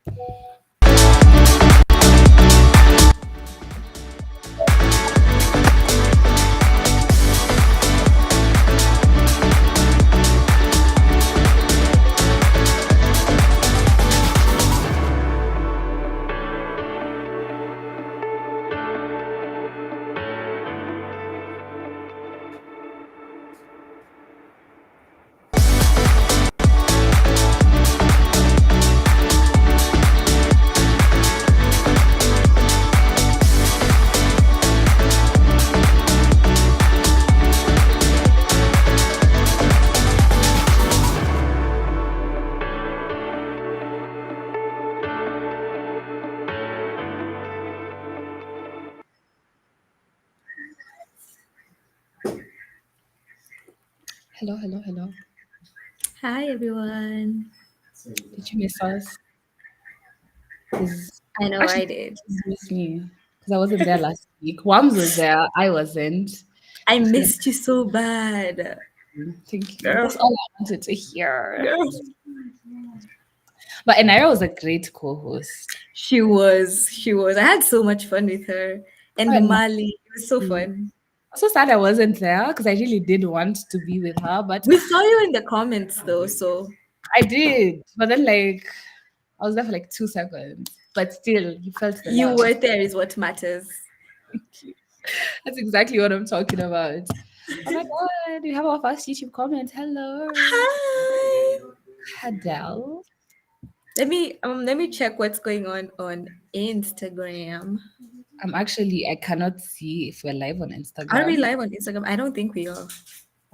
Hello, hello, hello. Hi everyone. Did you miss us? Because I know actually, I did. you missed me because I wasn't there last week. Wams was there. I wasn't. I So, missed you so bad. thank you. Girl. That's all I wanted to hear. Girl. But Enira was a great co-host. She was. She was. I had so much fun with her. And And Mali. It was so fun. I'm so sad I wasn't there because I really did want to be with her, but We saw you in the comments though, so I did. But then, like, I was there for like 2 seconds. But still, you felt the you love. were there is what matters. That's exactly what I'm talking about. Oh my god, we have our first YouTube comment. Hello. Hi. Adele. Let me check what's going on Instagram. I cannot see if we're live on Are we Instagram. live on Instagram? I don't think we are.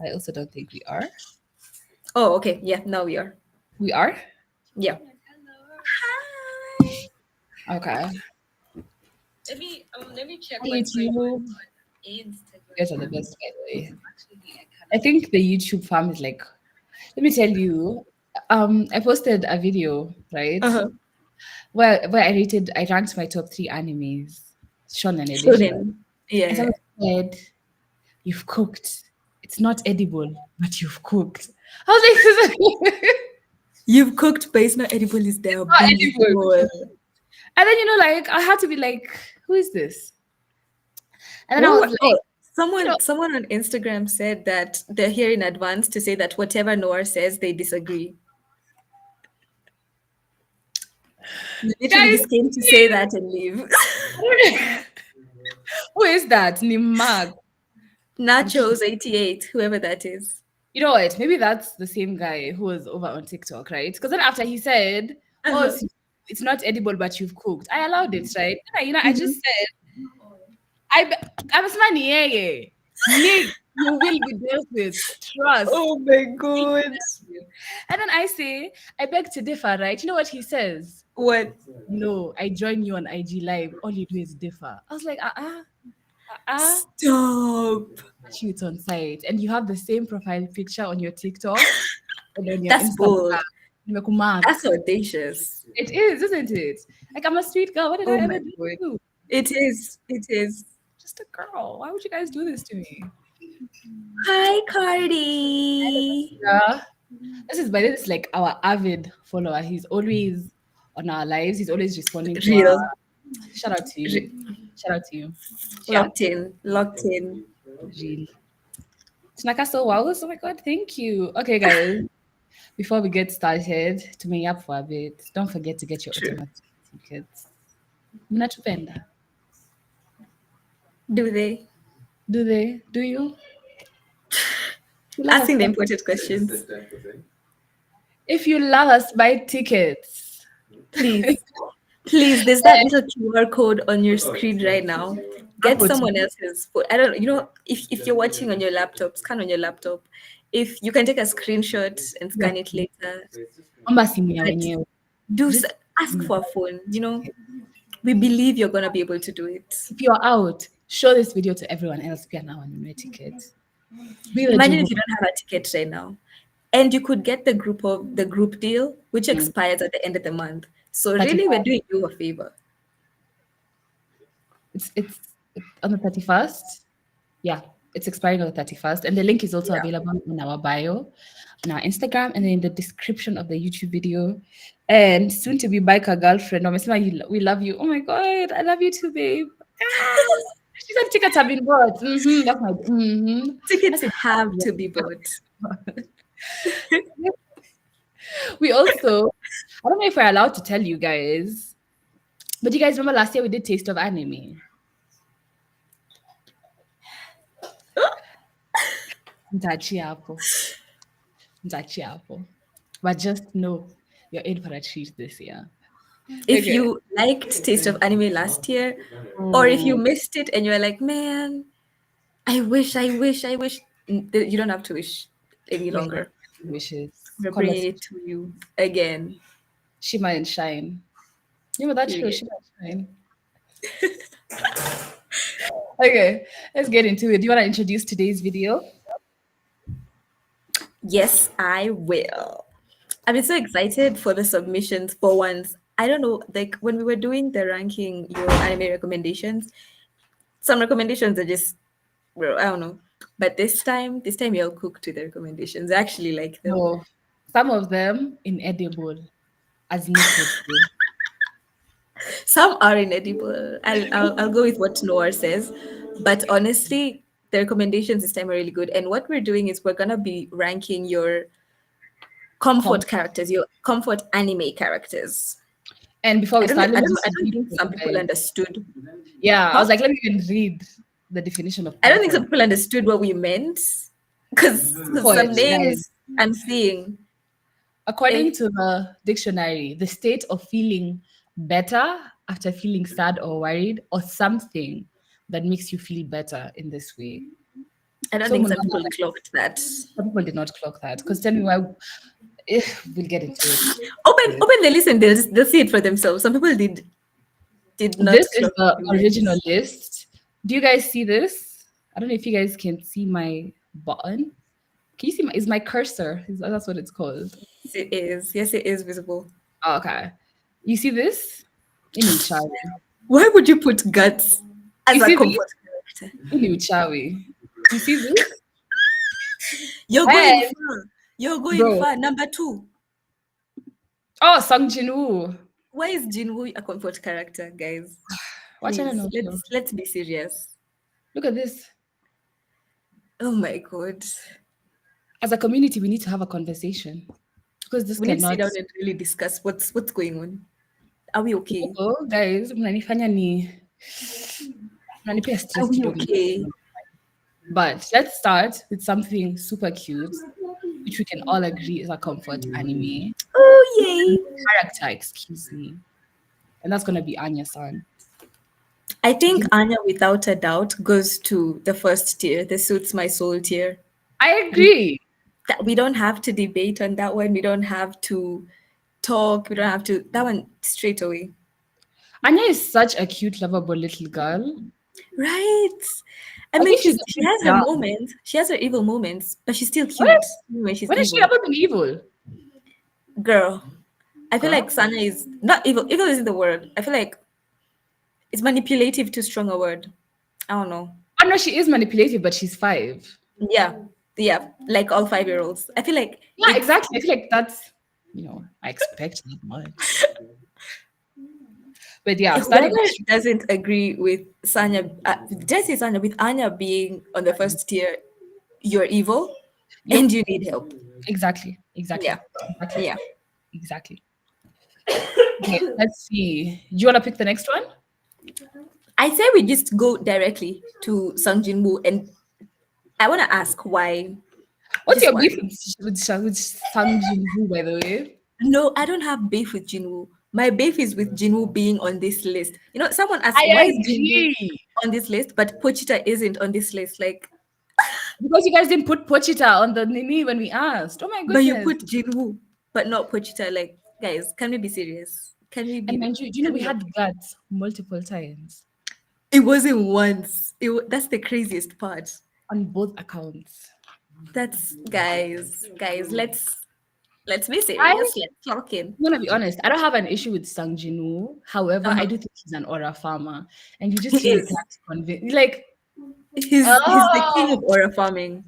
I also don't think we are. Oh, okay. Yeah, now we are. We are? Yeah. Hi. Okay. Let me check Hi, what's going on YouTube. You guys are the Instagram. best, by the way. I think the YouTube farm is like, let me tell you, I posted a video, right? Uh-huh. Where I ranked my top three animes, shonen edition. Shonen. And Yeah. someone said, "You've cooked. It's not edible, but you've cooked." I was like, "This is You've cooked, but it's not edible. Is there not edible." before? And then like I had to be like, "Who is this?" And then I was Oh, like, oh, you know, someone on Instagram said that they're here in advance to say that whatever Noah says, they disagree. You literally guys, just came to say that and leave. who is that? Nimag. Nachos 88, whoever that is. You know what? Maybe that's the same guy who was over on TikTok, right? Because then after he said, "Oh, Uh-huh. it's not edible, but you've cooked," I allowed it, right? And I just Mhm. said, I'm a man, yeah. Nick, you will be dealt with. Trust. Oh my Nick, god. and then I say, I beg to differ, right? You know what he says? What? No, I join you on IG Live. All you do is differ. I was like, Stop. shoot on site. And you have the same profile picture on your TikTok and on your That's Instagram. bold. Nimekumark. That's audacious. It is, isn't it? Like, I'm a sweet girl. What did Oh I my ever do? god. It is. It is. Just a girl. Why would you guys do this to me? Hi, Cardi. Yeah. This is like our avid follower. He's always on our lives. He's always responding to our Real. shout out to you. Re- Shout out to you. Yeah. Locked in. Locked in. Real. Snakaso wow. Oh my god, thank you. Okay, guys. Before we get started, to me up for a bit. Don't forget to get your True. Otamatsuri tickets. Mnatupenda. Do they? Do they? Do you? You love us, Asking the buy- important questions. if you love us, buy tickets. Please. Please, there's that little QR code on your screen right now. Get Apple someone TV. else's phone. I don't if you're watching on your laptop, scan on your laptop. If you can take a screenshot and scan it later, Omba simu ya but wenyewe. do Just ask for a phone. We believe you're gonna be able to do it. if you're out, show this video to everyone else. Pia now on your tickets. Be the Imagine Jehovah. if you don't have a ticket right now. And you could get the group deal, which expires at the end of the month. So really, we're 31st. doing you a favor. It's on the 31st. Yeah. It's expiring on the 31st. And the link is also Yeah. available in our bio, on our Instagram, and then in the description of the YouTube video. And soon to be biker girlfriend. We love you. Oh my God. I love you too, babe. Ah, she said tickets have been bought. That's my. I Tickets said, have to be bought. we also, I don't know if we're allowed to tell you guys, but you guys remember last year we did Taste of Anime? Ndachiapo. Ndachiapo. But just know you're in for a treat this year. If Okay. you liked Taste of Anime last year, or if you missed it and you're like, man, I wish, you don't have to wish any We have longer. wishes. We're Call us bringing it to you again. Shima and Shine. You know that show, Period. Shima and Shine. Okay, let's get into it. Do you want to introduce today's video? Yes, I will. I've been so excited for the submissions for once. I don't know, like when we were doing the ranking your anime recommendations, some recommendations are just, well, I don't know. But this time you'll cook to the recommendations. I actually like them. No. Some of them inedible, as Nick would say. Some are inedible. I'll go with what Noah says. But honestly, the recommendations this time are really good. And what we're doing is we're gonna be ranking your comfort characters, your comfort anime characters. And before we start, let me just I don't read think for some you people guys. understood. Yeah, I Huh? was like, let me even read the definition of I don't think some comfort. people understood what we meant. Because some Comfort, guys. names I'm seeing. According Eh, to the dictionary, the state of feeling better after feeling sad or worried, or something that makes you feel better in this way. I don't So think some Munana, people clocked that. some people did not clock that. Because tell me why. We'll get into it. Open the list and they'll see it for themselves. Some people did not This is clock the what we meant. original list. Do you guys see this? I don't know if you guys can see my button. Can you see is my cursor? That's what it's called. Yes, it is. Yes, it is visible. Oh, okay. You see this? In Uchawi. Why would you put guts as You a see comfort this? character? In Uchawi. You see this? You're going And far. You're going bro. far. Number 2. Oh, Sung Jinwoo. Why is Jinwoo a comfort character, guys? Watch I don't Please, know. let's be serious. Look at this. Oh my god. As a community, we need to have a conversation. Because this We need to sit cannot. down and really discuss what's going on. Are we okay? Oh, guys, mnanifanya mnanipea Are stress we kidogo. okay? But let's start with something super cute, which we can all agree is a comfort anime Oh yay! character, excuse me. And that's gonna be Anya-san. I think Anya, without a doubt, goes to the first tier, the suits my soul tier. I agree. That we don't have to debate on that one. We don't have to talk. We don't have to that one straight away. Anya is such a cute, lovable little girl. Right. I I mean, think she's a she bit has her dumb. moments. She has her evil moments, but she's still cute What? when she's When has she evil. ever been evil? Girl, I feel Girl? like Sanya is not evil. Evil isn't the word. I feel like it's manipulative, too strong a word. I don't know. I know she is manipulative, but she's 5. Yeah, like all 5-year-olds. I feel like Yeah, it's exactly. I feel like that's, I expect that much. But yeah, starting whoever doesn't agree with Sanya, just say Sanya, with Anya being on the first tier, you're evil Yep. and you need help. Exactly. Yeah. Exactly. Yeah. Exactly. Okay, let's see. Do you want to pick the next one? I say we just go directly to Sung Jin Woo, and I want to ask why. What's Just your why. beef with Sang Jin-woo, by the way? No, I don't have beef with Jinwoo. My beef is with Jinwoo being on this list. You know, someone asked why I is Jinwoo agree. on this list, but Pochita isn't on this list. Like, Because you guys didn't put Pochita on the Nini when we asked. Oh my but you goodness. put Jinwoo, but not Pochita. Like, guys, can we be serious? Can we be? And mind you, do you know can we we had not? guts multiple times It wasn't once. That's the craziest part. on both accounts. That's guys. Let's be serious. I Let's lock in. I'm gonna be honest. I don't have an issue with Sang Jin-woo. However, I do think he's an aura farmer, and you just He really is. can't convince. Like, He's the king of Oh, aura farming.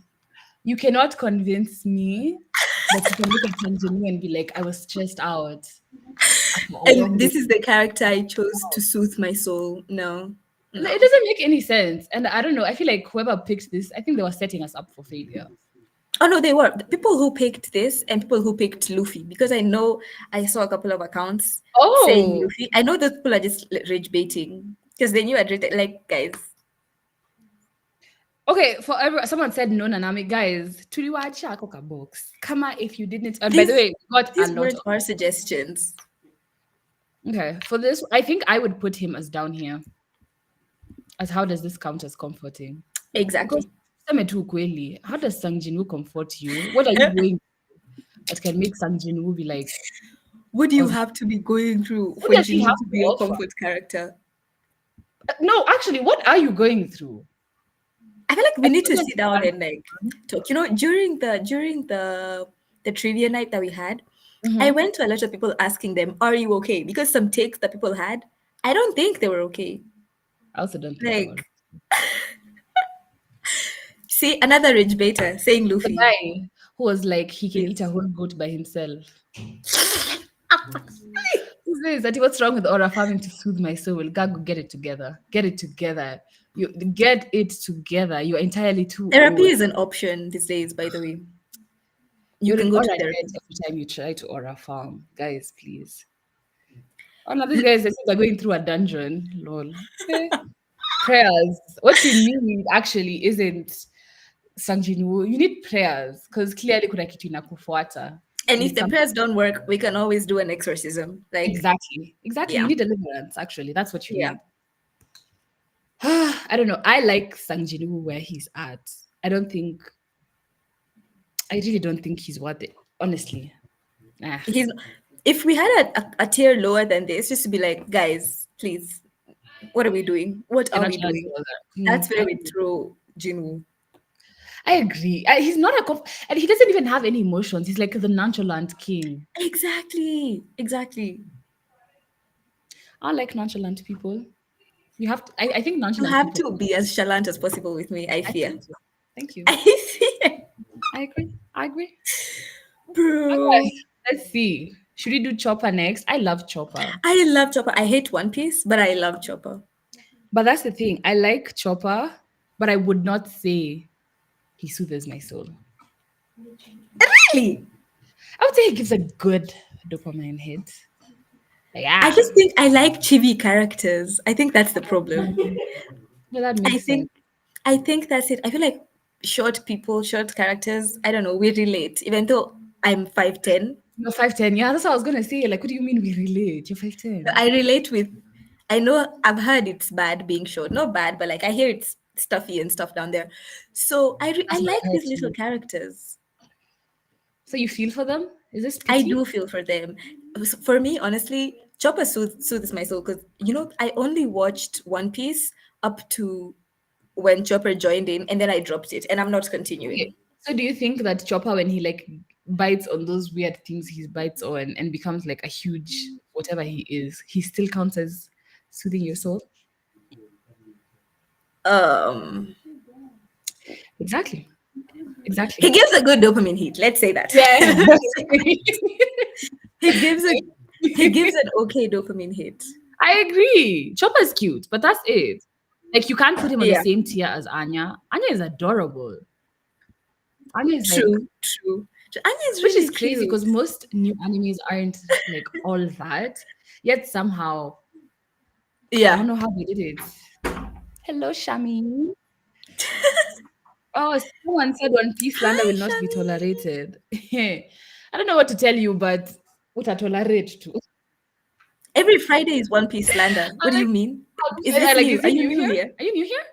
you cannot convince me that you can look at Sanjini and be like, I was stressed out after a long And day. this is the character I chose to soothe my soul. No, It no. doesn't make any sense. And I don't know. I feel like whoever picked this, I think they were setting us up for failure. Oh no, they were the people who picked this and people who picked Luffy, because I know I saw a couple of accounts saying Oh, Luffy. I know those people are just rage baiting because they knew I'd read it. Like, guys, okay. Someone said no, Nanami. Guys, tuliwacha koka box. Kama if you didn't. And by the these way, we got a these lot weren't of. our suggestions. Okay, for this, I think I would put him as down here. As how does this count as comforting? Because Exactly. tuseme tu ukweli, how does Sang Jinwoo comfort you? What are you going that can make Sang Jinwoo be like, What do you oh, have to be going through what for does he have Jinwoo to to be your offer? comfort character? No, actually, what are you going through? I feel like we I think need to that's sit down and like talk. You know, during the trivia night that we had, I Mhm. went to a lot of people asking them, "Are you okay?" Because some takes that people had, I don't think they were okay. I also don't think they were. Like, see, another rich baiter saying The Luffy. guy who was like, he can eat a Yes. whole goat by himself. He says that what's wrong with aura farming to soothe my soul? God, get it together. Get it together. You get it together. You're entirely too Therapy old. is an option these days, by the way. You You're can an go to aura dead therapy. every time you try to aura farm. Guys, please. Oh no, these guys they seem they're going through a dungeon. Lol. Okay. Prayers. What you need actually isn't Sangjinwoo. You need prayers because clearly kuna kitu inakufuata. And And if it's the something prayers don't work, we can always do an exorcism. Like, exactly. Exactly. You yeah, need deliverance, actually. That's what you yeah. need. I don't know. I like Sangjinwoo where he's at. I don't think I really don't think he's worth it. Honestly. Ah. He's if we had a tier lower than this, just to be like, guys, please, what are we doing? What You're are not we trying to doing? do all that. That's I where we agree. throw Jinwoo. I agree. He's not and he doesn't even have any emotions. He's like the nonchalant king. Exactly, exactly. I like nonchalant people. You have to, I think You nonchalant have people. to be as chalant as possible with me, I I think fear. so. Thank you. I fear. I agree. I agree. Okay, Bro. let's see. Should we do Chopper next? I love Chopper. I love Chopper. I hate One Piece, but I love Chopper. But that's the thing. I like Chopper, but I would not say he soothes my soul. Really? I would say he gives a good dopamine hit. Like, I ah, just think I like chibi characters. I think that's the problem. yeah, that I makes sense. think I think that's it. I feel like short people, short characters, I don't know, we relate. Even though I'm 5'10", You're 5'10". Yeah, that's what I was gonna say. Like, what do you mean we relate? You're 5'10". I relate with I know I've heard it's bad being short. Not bad, but like I hear it's stuffy and stuff down there. So I That's what like I heard these little too. characters. So you feel for them? Is this I pity? do feel for them. For me, honestly, Chopper soothes my soul because I only watched One Piece up to when Chopper joined in, and then I dropped it, and I'm not Okay. continuing. So do you think that Chopper, when he like bites on those weird things he bites on and becomes like a huge whatever he is, he still counts as soothing your soul? Um, Exactly. he Exactly. gives a good dopamine hit. Let's say that. Yeah. he gives a he gives an okay dopamine hit. I agree. Chopper's cute, but that's it. Like you can't put him on the Yeah, same tier as Anya. Anya is adorable. Anya is like, true. Anya is which is really crazy cute. because most new animes aren't like all that. Yet somehow, I Yeah. don't know how they did it. Hello, Shami. Oh, someone said One Piece slander Hi, will not be Shami. tolerated. I don't know what to tell you, but what I tolerate to. Every Friday is One Piece slander. What do you mean? Is this Like, new? is Are he you new new here? here? Are you new here?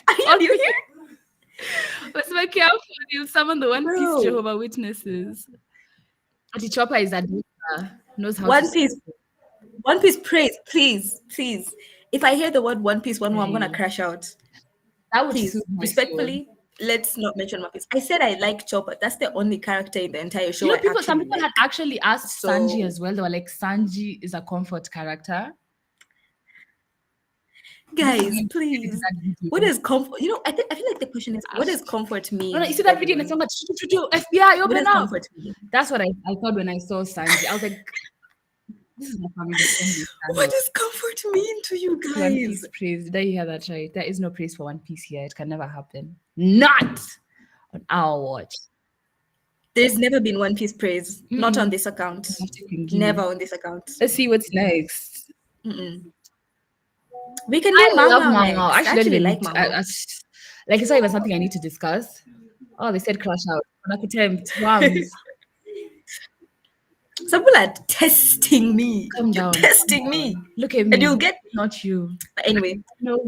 Are you Also, new here? let's be careful. You'll summon the One Piece Bro, Jehovah Witnesses. Ati Chopper is a doctor, knows how to One speak. Piece, One Piece praise, please, please. If I hear the word One Piece one more, I'm gonna Hey, crash out. that would Please, soothe my soul. respectfully, let's not mention One Piece. I said I like Chopper. That's the only character in the entire You show know, I some actually people had like. actually asked Sanji So as well. They were like, Sanji is a comfort character. This is Guys, the please. exact What video. does comfort? I feel like the question is, what does comfort No, no, you mean see for that video and it's you? so much FBI, What open does up. comfort mean? That's what I thought when I saw Sanji. I was like, this is a family friendly What channel. does comfort mean to you One guys? Piece praise. Did you hear that right? There is no praise for One Piece here. It can never happen. Not on our watch. There's never been One Piece praise. Not on Mm-mm. this account. You have to Never continue. on this account. Let's see what's next. Mm-mm. We can do I Mau love Mau Mao Mao. next. I Actually, don't actually even like need Mau to, Mau. like it's not even something I need to discuss. Oh, they said crash out. An attempt. Worms. Some people are testing me. Calm You're down. Calm testing me. down. Look at And you'll me. get me. Not you. But anyway, No.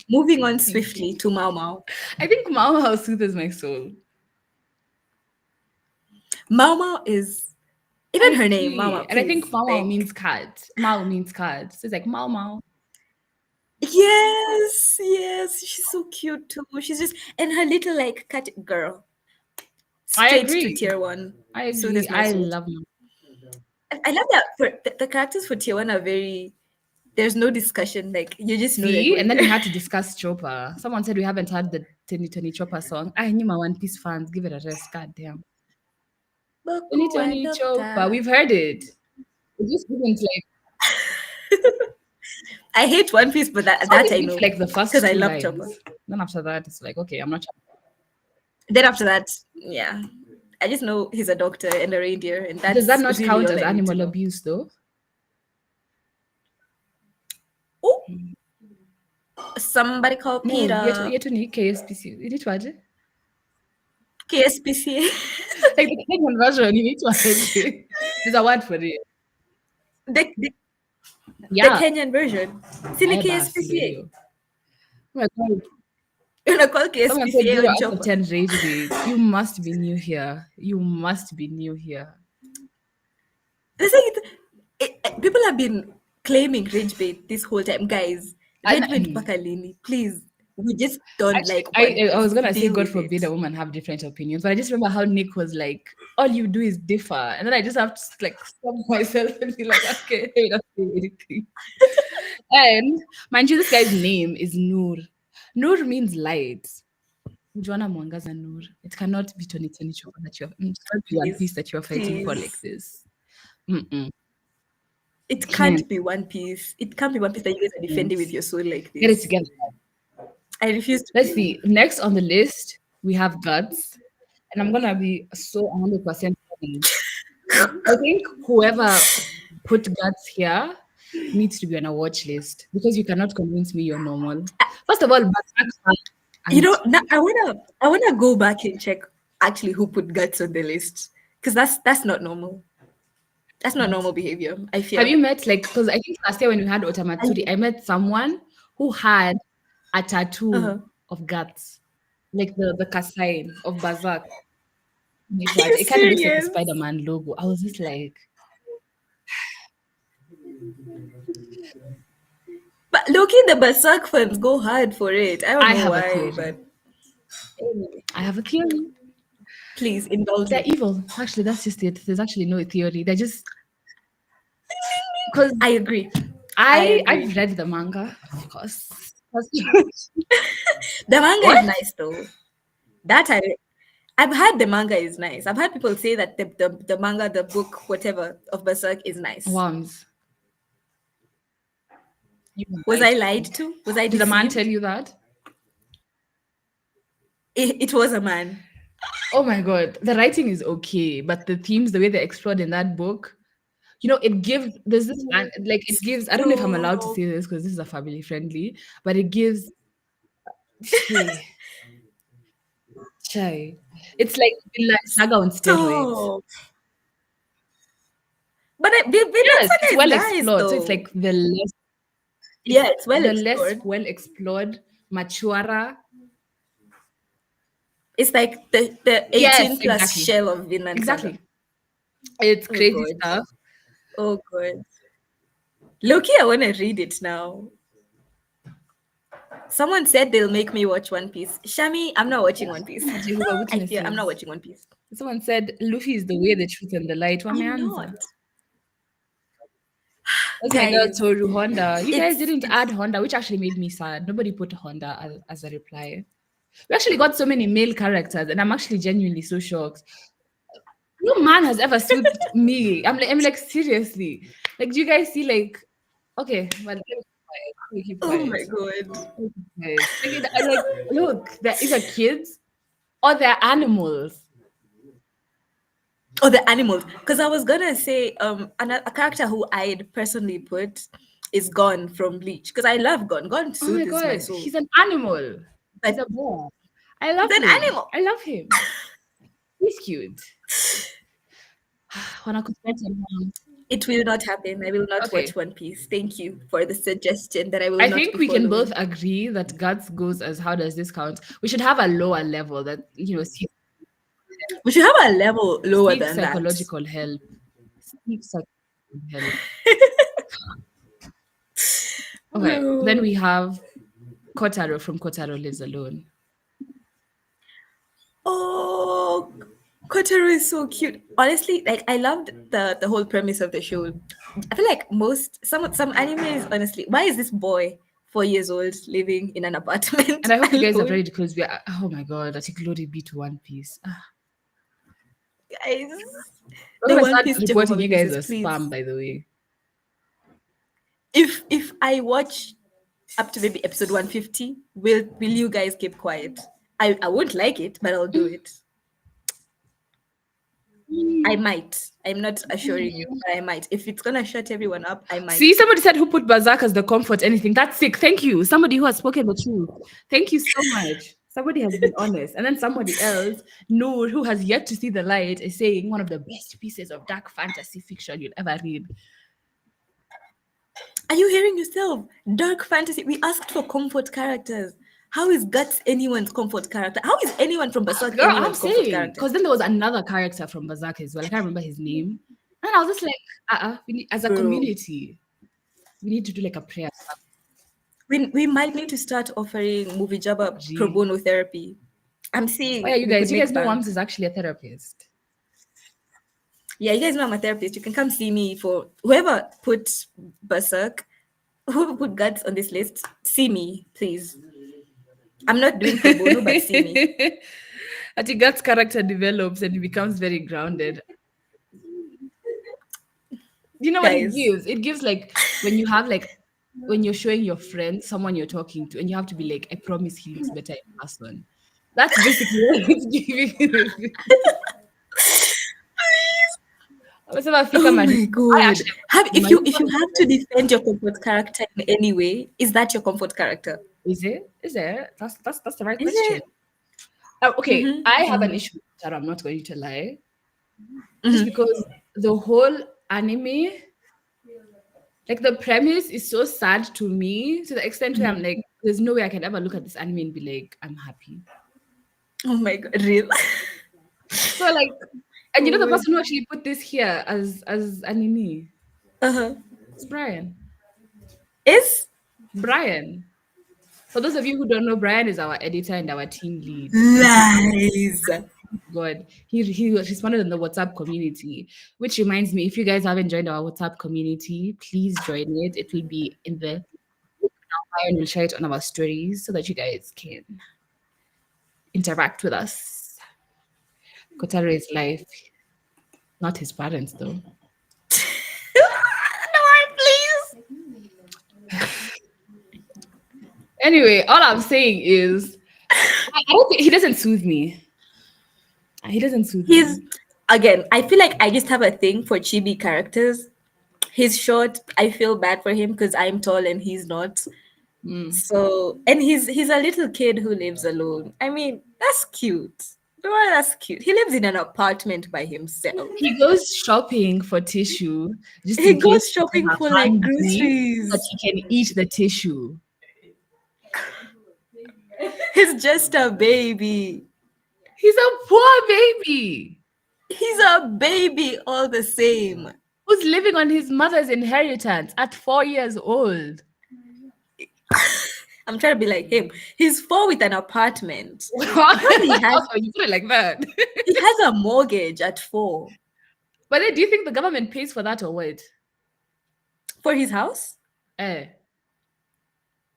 moving on Thank you. swiftly to Mau Mau. I think Mao Mao soothes my soul. Mau Mau is even I her name, Mau Mau, agree. And I think please. Mao Mao Like, means cat. Mao means cat. So it's like Mao Mao. yes, yes. She's so cute too. She's just and her little like cat girl. I Straight to agree. tier one. I agree. Soothes my I soul. love Mao. I love that for the characters for tier one are very there's no discussion. Like you just know they're See, going and then we there. had to discuss Chopper. Someone said we haven't heard the 2020 Chopper song. I knew my One Piece fans. Give it a rest. God damn. Boku wa 2020 Chopper. Doctor. We've heard it. It just didn't like. I hate One Piece, but It's that only I been for know like the because first I two love Chopper. lines. Then after that, it's like, okay, I'm not. Then after that, yeah, I just know he's a doctor and a reindeer, and Does that that's not really count all as I need to animal know. abuse though? Oh, somebody called No, Peter. yet to need KSPC. You need to add it. KSPCA. Like the Kenyan version, you need to add it. There's a word for it. the, the, the Yeah. Kenyan version. Sini I basi KSPCA. ndio. Oh my God. You're gonna call Someone said KSPCA 0 on out of Chopper. 10 rage bait. You must be new here. You must be new here. The thing is, people have been claiming rage bait this whole time, guys. Rage bait And pakalini, please. We just don't actually, like One I Piece. was gonna say, Deal God with it. forbid a woman have different opinions, but I just remember how Nick was like, "All you do is differ," and then I just have to like stop myself and be like, "Okay, let me not say anything." And mind you, this guy's name is Noor. Noor means light. Joanna Mwangaza Noor. It cannot be 2020 Chopper that you're. It can't be One Piece Please, that you're fighting for like please. this. Mm-mm. It Can't. can't be One Piece. It can't be One Piece that you guys are defending with your soul like Get it this. together. I refuse to Let's believe. see. Next on the list, we have Guts. And I'm gonna be so 100% honest. I think whoever put Guts here needs to be on a watch list because you cannot convince me you're normal. First of all, You and know, now I wanna go back and check actually who put guts on the list because that's not normal. That's not normal behavior. I have feel. you met like because I think last year when we had Otamatsuri, I, I met someone who had a tattoo uh-huh. of Guts, like the Kasain of Bazak. Are you It kind of looks like the serious? Spider-Man logo. I was just like, But looking the Berserk fans go hard for it. I don't I know have a why, theory. but anyway, I have a theory. please indulge They're me. evil. Actually, that's just it. There's actually no theory. They're just because I agree. I I've agree. read the manga, of course. The manga is What? nice though. That I've heard the manga is nice. I've heard people say that the manga, the book, whatever of Berserk is nice. Worms. You Was lied I to lied me. to? Was I Did a man tell deceived? you that? It was a man. Oh my god. The writing is okay, but the themes, the way they're explored in that book, it gives there's this like it gives I don't know if I'm allowed to Stop. say this because this is a family friendly, but it gives hey, chai. It's like Vinland Saga on steroids. Stop. But Vinland Yes, it's Saga is well nice explored. So it's though. like the less it's Yeah, it's well the less explored. well explored, maturer. It's like the Yes, 18 plus exactly. shell of Vinland Saga. Exactly. It's Oh crazy god. stuff. Oh god. Loki, I want to read it now. Someone said they'll make me watch One Piece. Shami, I'm not watching One Piece. Jehovah I fear I'm not Witnesses. watching One Piece. Someone said Luffy is the way, the truth, and the light. I'm not. Wameanza. That's my girl Guys, Toru Honda. You guys didn't add it's Honda, which actually made me sad. Nobody put Honda as a reply. We actually got so many male characters, and I'm actually genuinely so shocked. No man has ever soothed me. I'm like seriously. Like, do you guys see like? Okay, well, let me keep quiet. Let me keep oh quiet. my god. Let me keep quiet. Like, look, they're either kids or they're animals. Oh, the animals. Because I was gonna say, a character who I'd personally put is Gon from Bleach. Because I love Gon. Gon Oh my soothes my god, soul. he's an animal. He's But a boy. I he's love an him. animal. I love him. He's cute. When I could spend some time. It will not happen. I will not watch Okay. One Piece. Thank you for the suggestion that I will I not think be we can both following. agree that guts goes as how does this count? We should have a lower level that We should have a level lower seek than that. psychological help. Seek psychological help. Okay. Then Bro. we have Kotaro from Kotaro Lives Alone. Oh, Kotaro is so cute. Honestly, like I loved the whole premise of the show. I feel like some animes, honestly, why is this boy 4 years old living in an apartment And I hope you guys are alone? ready because we are, oh my god, I think glory be to One Piece. Guys, We're the gonna One start Piece Jehovah reporting you guys Witnesses, as spam, please. by the way. If I watch up to maybe episode 150, will you guys keep quiet? I won't like it, but I'll do it. I might. I'm not assuring you, but I might. If it's gonna shut everyone up, I See, might. somebody said who put Berserk as the comfort anything. That's sick. Thank you. Somebody who has spoken the truth. Thank you so much. Somebody has been honest. And then somebody else, Noor, who has yet to see the light, is saying one of the best pieces of dark fantasy fiction you'll ever read. Are you hearing yourself? Dark fantasy. We asked for comfort characters. How is Guts anyone's comfort character? How is anyone from Berserk Girl, I'm anyone's comfort saying, character? because then there was another character from Berserk as well. I can't remember his name. And I was just like, we need, as a Bro, community, we need to do like a prayer. we might need to start offering movie Jabba pro Gee. bono therapy. I'm Oh seeing yeah, you we could guys. You guys make know bank. Wams is actually a therapist. Yeah, you guys know I'm a therapist. You can come see me for whoever put Berserk, whoever put Guts on this list. See me, please. I'm not doing pro bono, but see me. I think God's character develops and he becomes very grounded. You know what it Guys, gives? It gives like when you have like when you're showing your friend someone you're talking to, and you have to be like, I promise he looks better in person. That's basically what it's giving. Fika oh Mari. my I god. actually Have my if you have to defend your comfort character in any way, is that your comfort character? is it? Is it? That's the right Is question. it? Okay, Mm-hmm. I have an Mm-hmm. issue with that. I'm not going to lie. Just Mm-hmm. because the whole anime, like the premise is so sad to me to the extent where I'm Mm-hmm. like, there's no way I can ever look at this anime and be like, I'm happy. Oh my god, real. So like, and you know the Good. person who actually put this here as anime, Uh-huh. it's Brian. Is Brian. For those of you who don't know, Brian is our editor and our team lead. lies. God, he responded in the WhatsApp community, which reminds me, if you guys haven't joined our WhatsApp community, please join it. It will be in the bio and we'll share it on our stories so that you guys can interact with us. Kotaro is life, not his parents though. No, please. Anyway, all I'm saying is, I don't think he doesn't soothe me. He doesn't soothe He's me. again, I feel like I just have a thing for chibi characters. He's short. I feel bad for him because I'm tall and he's not. Mm. So, and he's a little kid who lives alone. I mean, that's cute. Oh, that's cute. He lives in an apartment by himself. He goes shopping for tissue just He in case goes people shopping are for like hungry, so that groceries. he can eat the tissue. He's just a baby. He's a poor baby He's a baby all the same. who's living on his mother's inheritance at 4 years old. I'm trying to be like him. He's 4 with an apartment. Apparently Also, you put it like that. he has a mortgage at 4. But then, do you think the government pays for that or what? For his house? Eh.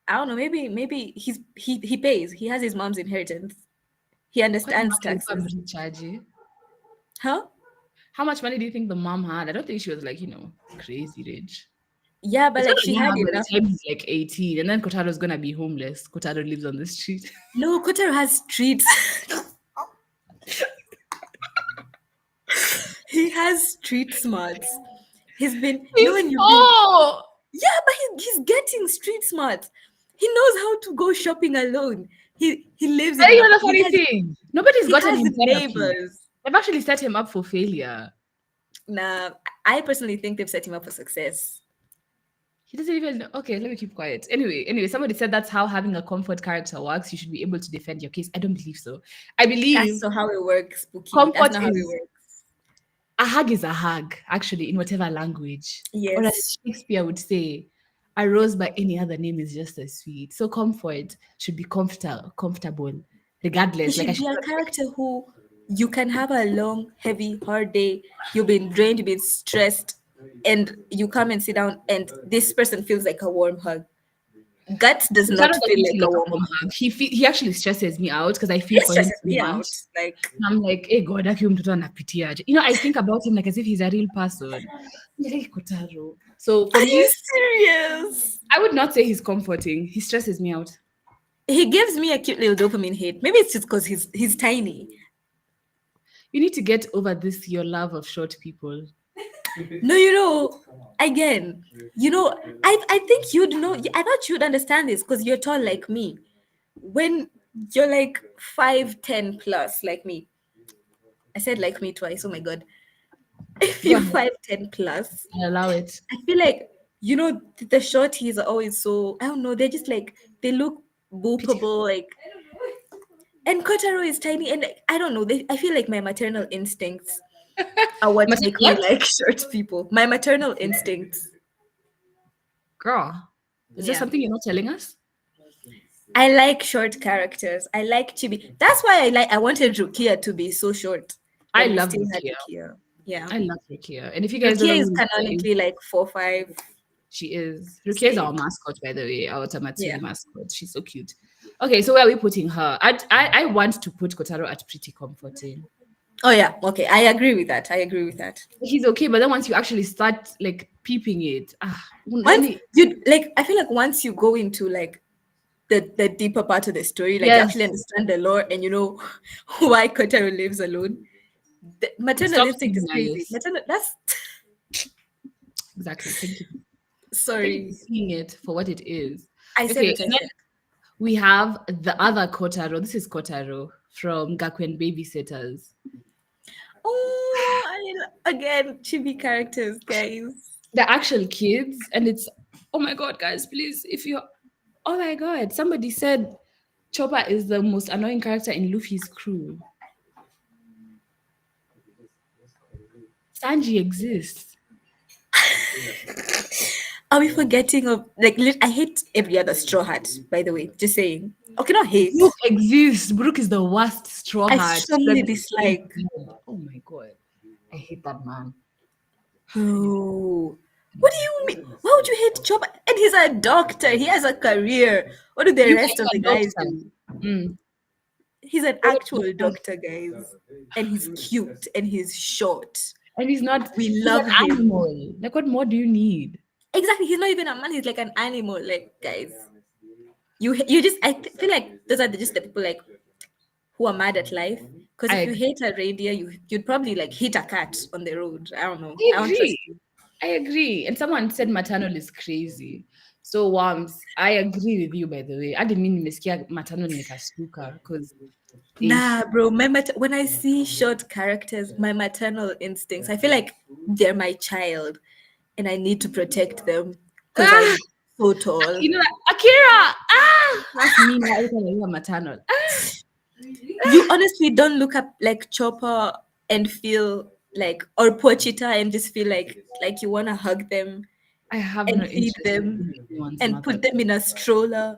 I don't know. Maybe he pays. He has his mom's inheritance. He Kwani understands mama alikuwa taxes. mrich aje? Huh? How much money do you think the mom had? I don't think she was like, crazy rich. Yeah, but It's like gonna she be had hard by the enough. time he's like 18, and then Kotaro's gonna be homeless. Kotaro lives on the street. No, Kotaro has streets. He has street smarts. He's been, He's when you've been, four. yeah, but he's getting street smarts. He knows how to go shopping alone. He lives Tell in you an, the funny thing. Nobody's he gotten has him therapy. neighbors. They've actually set him up for failure. Nah, I personally think they've set him up for success. He doesn't even know. Okay, let me keep quiet. Anyway, somebody said that's how having a comfort character works. You should be able to defend your case. I don't believe so. I That's believe not how it works, Spooky. That's comfort not how it is works. a hug is a hug, actually, in whatever language. Or Yes. as Shakespeare would say, a rose by any other name is just as sweet. So comfort should be comfortable, He regardless. Like I should should be a not expect character who you can have a long, heavy, hard day. You've been drained, you've been stressed, and you come and sit down, and this person feels like a warm hug. Guts does Kotaro not feel doesn't like feel a like a warm warm hug. hug. He actually stresses me out because I feel He for him stresses so me much. out. Like, And I'm like, hey God, huyu mtoto anapitia aje. I think about him like as if he's a real person. I'm like, "Hey, Kotaro." So for are you me, serious? I would not say he's comforting. He stresses me out. He gives me a cute little dopamine hit. Maybe it's just because he's tiny. You need to get over this your love of short people. No, again, I think you'd know. I thought you'd understand this because you're tall like me. When you're like 5'10" plus like me, I said like me twice. Oh my god. If Go you're ahead. 5'10" plus, I allow it. I feel like the shorties are always so, I don't know, they're just like, they look Pitiful. boopable, like, and Kotaro is tiny, and like, I don't know, I feel like my maternal instincts are what make me What? like short people. My maternal instincts. Girl, is there Yeah. something you're not telling us? I like short characters. I like Chibi. That's why I wanted Rukia to be so short, I but we love still had Rukia. Rukia. Yeah. I love Rukia. And if you guys don't Rukia know is who Rukia is, canonically like 4'5". she is. Rukia is our Slay. mascot, by the way, our Yeah. Otamatsuri mascot. She's so cute. Okay, so where are we putting her? I want to put Kotaro at pretty comforting. Oh yeah. Okay. I agree with that. I agree with that. He's okay, but then once you actually start like peeping it, Once you like, I feel like once you go into like the deeper part of the story, like you yes, actually understand the lore and you know why Kotaro lives alone. The maternal stop instinct being is crazy. nice. Maternal. That's Exactly. Thank you. Thank you for sorry. seeing it for what it is. I said Okay, what I and then said. we have the other Kotaro. This is Kotaro from Gakuen Babysitters. Oh, again, chibi characters, guys. The actual kids, and it's oh my god, guys, please, if you oh my god, somebody said Chopper is the most annoying character in Luffy's crew. Sanji exists. Are we forgetting of like? I hate every other Straw Hat. By the way, just saying. Okay, not hate. Brook exists. Brook is the worst straw I hat. strongly dislike. Oh my god. I hate that man. Oh, what do you mean? Why would you hate Chopper? And he's a doctor. He has a career. What do the You rest hate of a the guys doctor. do? Mm. He's an What actual about- doctor, guys, and he's cute and he's short. And he's not, We he's love an him. animal. Like, what more do you need? Exactly. He's not even a man. He's like an animal. Like, guys, you just feel like those are just the people like who are mad at life. Because I if you agree. hate a reindeer, you'd probably like hit a cat on the road. I don't know. I I don't trust agree. you. I agree. And someone said maternal is crazy. So, Worms, I agree with you, by the way. I didn't mean nimesikia maternal nikashtuka because Nah, bro. When I see short characters, my maternal instincts, I feel like they're my child, and I need to protect them because ah, I'm so tall. Akira, that's me now every time I hear maternal. You honestly don't look up like Chopper and feel like, or Pochita and just feel like you want to hug them I have no and feed interest in them being anyone's and mother. put them in a stroller.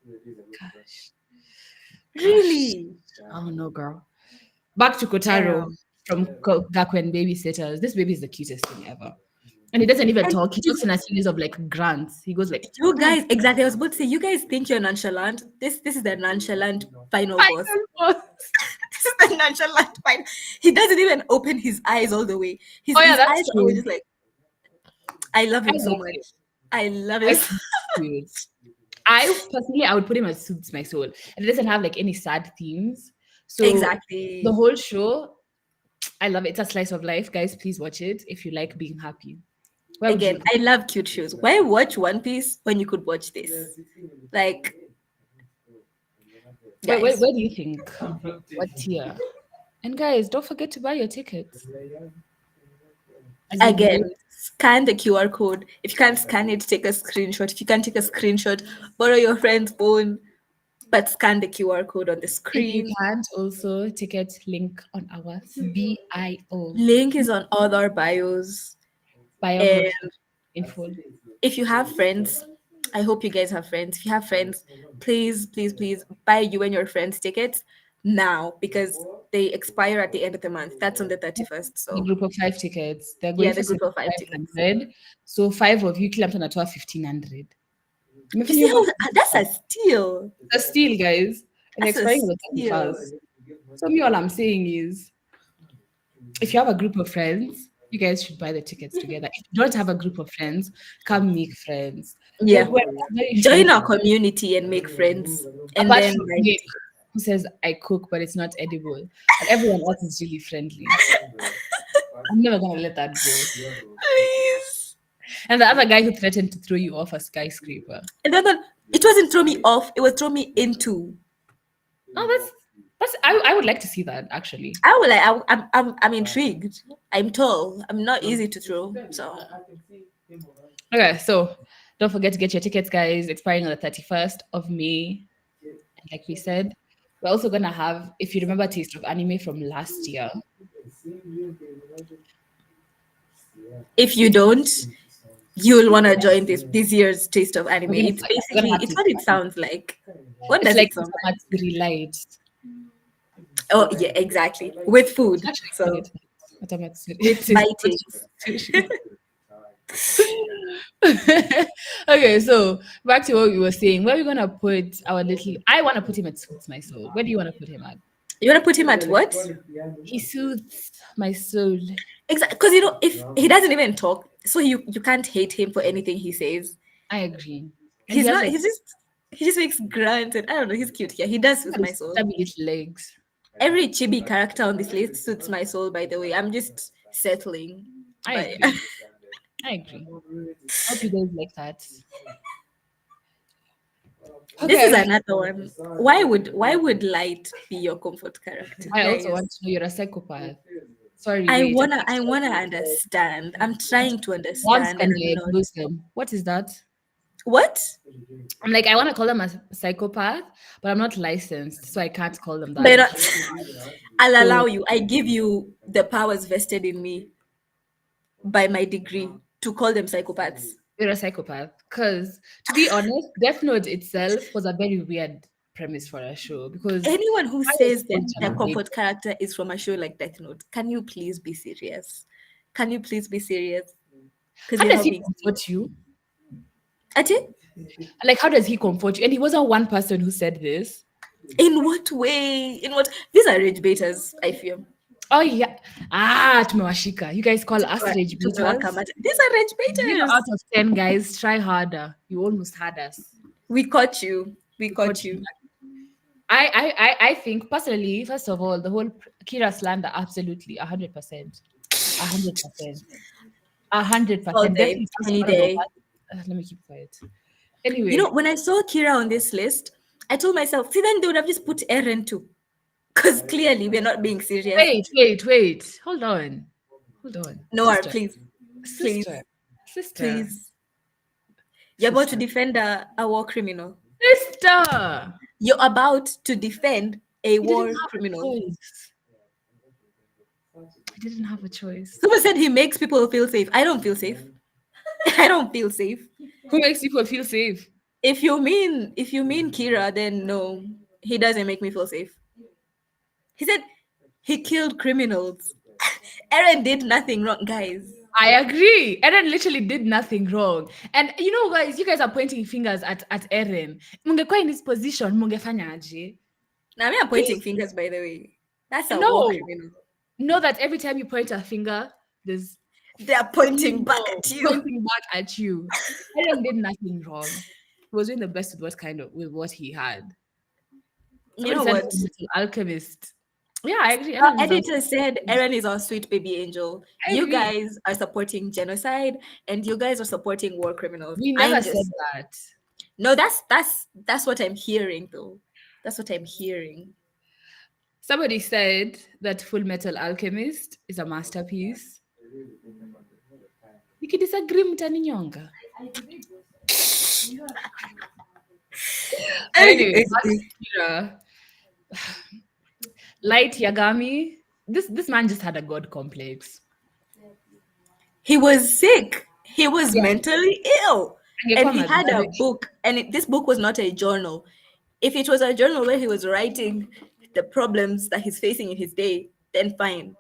Gosh, gosh. Really? Oh no, girl. Back to Kotaro Damn. from Gakuen Babysitters. This baby is the cutest thing ever. And he doesn't even And talk. He talks in a series of like grunts. He goes like, you "Come on, guys, exactly. I was about to say, you guys think you're nonchalant. This is the nonchalant final boss. final boss." This is the nonchalant final. He doesn't even open his eyes all the way. His Oh yeah, his eyes that's are always true. just like, I love I him so love much. him. I love I him. think he's cute. I personally, I would put him as Suits My Soul. And it doesn't have like any sad themes. So the Exactly. whole show, I love it. It's a slice of life. Guys, please watch it if you like being happy. Where would you Again, put I love cute shows. Why watch One Piece when you could watch this? Like, guys, where do you think? What tier? And guys, don't forget to buy your tickets. As in again, scan the QR code. If you can't scan it, take a screenshot. If you can't take a screenshot, borrow your friend's phone, but scan the QR code on the if you screen. can't, also ticket link on our bio Link is on all our bios. And biography info. if you have friends, I hope you guys have friends. If you have friends, please, please, please buy you and your friends tickets now because they expire at the end of the month. That's on the 31st. The So, group of five tickets. They're going yeah, for the group of five tickets. 7,500. So five of you, kila mtu anatoa 1,500. You see how Imefanya that's a steal. a steal, guys. And they're That's a expiring on the steal. 31st. So me, all I'm saying is, if you have a group of friends, you guys should buy the tickets together. If you don't have a group of friends, come make friends. Yeah. We're very Join friendly. our community and make friends. And Apart then, from like, Nick, who says I cook, but it's not edible. But everyone else is really friendly. I'm never gonna let that go. please. And the other guy who threatened to throw you off a skyscraper. And then it wasn't throw me off, it was throw me into. Oh, that's I would like to see that actually. I will like I'm intrigued. I'm tall. I'm not easy to throw. So Okay, so don't forget to get your tickets, guys. Expiring on the 31st of May. And like we said, we're also gonna have, if you remember Taste of Anime from last year, if you don't, you'll wanna join this year's taste of anime. It's we're gonna basically have it's Taste what of it Anime. sounds like. What It's does like it sound like? Otamatsuri light. Oh yeah, exactly. With We food. should actually call So it Otamatsuri. with It is bitings. Otamatsuri. Okay, so back to what we were saying. Where are we gonna put our little? I want to put him at Suits My Soul. Where do you want to put him at? You wanna put him at what? He soothes my soul. Exactly, because if he doesn't even talk, so you can't hate him for anything he says. I agree. And he He's has not. like He just makes grunts and I don't know. He's cute. Yeah, he does with my soul. stubby little legs. Every chibi character on this list suits my soul. By the way, I'm just settling. I But agree. I agree. Hope you guys like that. this is Okay. another one. Why would Light be your comfort character, I also guys? want to know you're a psychopath. Sorry, I wait. wanna I wanna understand. I'm trying to Once understand, and can I'm not. diagnose them. What is that? What? I'm like, I want to call them a psychopath, but I'm not licensed, so I can't call them that. But I'll So allow you. I give you the powers vested in me by my degree to call them psychopaths. you're a psychopath. Because to be honest, Death Note itself was a very weird premise for a show because Anyone who why was says that Senpai their a baby? comfort character is from a show like Death Note, can you please be serious? Can you please be serious? Because How you're does not he being comfort you? Ati? Like, how does he comfort you? And he wasn't one person who said this. In what way? In what? These are rage baiters, I feel. Oh yeah. Tumewashika. You guys call us rage beaters. These are rage 0 baiters. out of 10, guys. Try harder. You almost had us. We caught you. We We caught caught you. you. I think personally, first of all, the whole Kira slander, absolutely, 100%. 100%. All 100%. day, Definitely first any one of the day. worst. Let me keep quiet. You know, Anyway, when I saw Kira on this list, I told myself, see, then they would have just put Eren too. Because clearly we're not being serious. wait. Hold on. Hold on. Noah, please, please, Sister, sister, please. You're about to sister, defend a war criminal. sister. You're about to defend a He didn't war have a criminal. choice. He didn't have a choice. Someone said he makes people feel safe. I don't feel safe. I don't feel safe. Who makes people feel safe? If you mean Kira, then no, he doesn't make me feel safe. He said he killed criminals. Eren did nothing wrong, guys. I agree. Eren literally did nothing wrong. And you know, guys, you guys are pointing fingers at Eren. Mungekuwa in this position, mungefanya aje? Now, me, I'm pointing Please, fingers, by the way. That's a war no. criminal. Know that every time you point a finger, there's They are 20 pointing back more at you. pointing back at you. Eren did nothing wrong. He was doing the best with what he had. You Somebody know said what? Full Metal Alchemist. Yeah, I agree. Eren is Editor also. said Eren is our sweet baby angel. I You agree. guys are supporting genocide, and you guys are supporting war criminals. We I'm never said just that. no. That's what I'm hearing, though. That's what I'm hearing. Somebody said that Full Metal Alchemist is a masterpiece. Nikidisagree mtaninyonga. But anyway, back to Kira. Light Yagami. This man just had a god complex. He was sick. He was Yeah. mentally ill, and Angekuwa he had a madhara. book. And this book was not a journal. If it was a journal where he was writing the problems that he's facing in his day, then fine,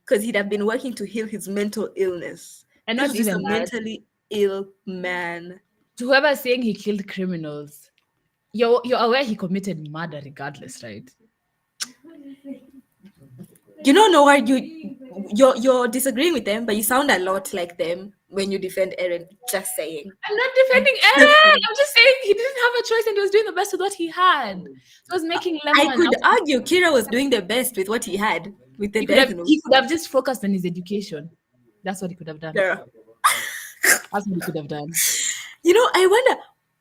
because he'd have been working to heal his mental illness. And This not was just even a that. mentally ill man. To whoever's saying he killed criminals, you're aware he committed murder regardless, right? You don't know why you're disagreeing with them, but you sound a lot like them when you defend Eren. Just saying. I'm not defending Just Eren. saying. I'm just saying he didn't have a choice and he was doing the best with what he had. He was making I lemon could out of. argue Kira was doing the best with what he had with the He could have Death he Notes. could have just focused on his education. That's what he could have done. Yeah. That's what he could have done. You know, I wonder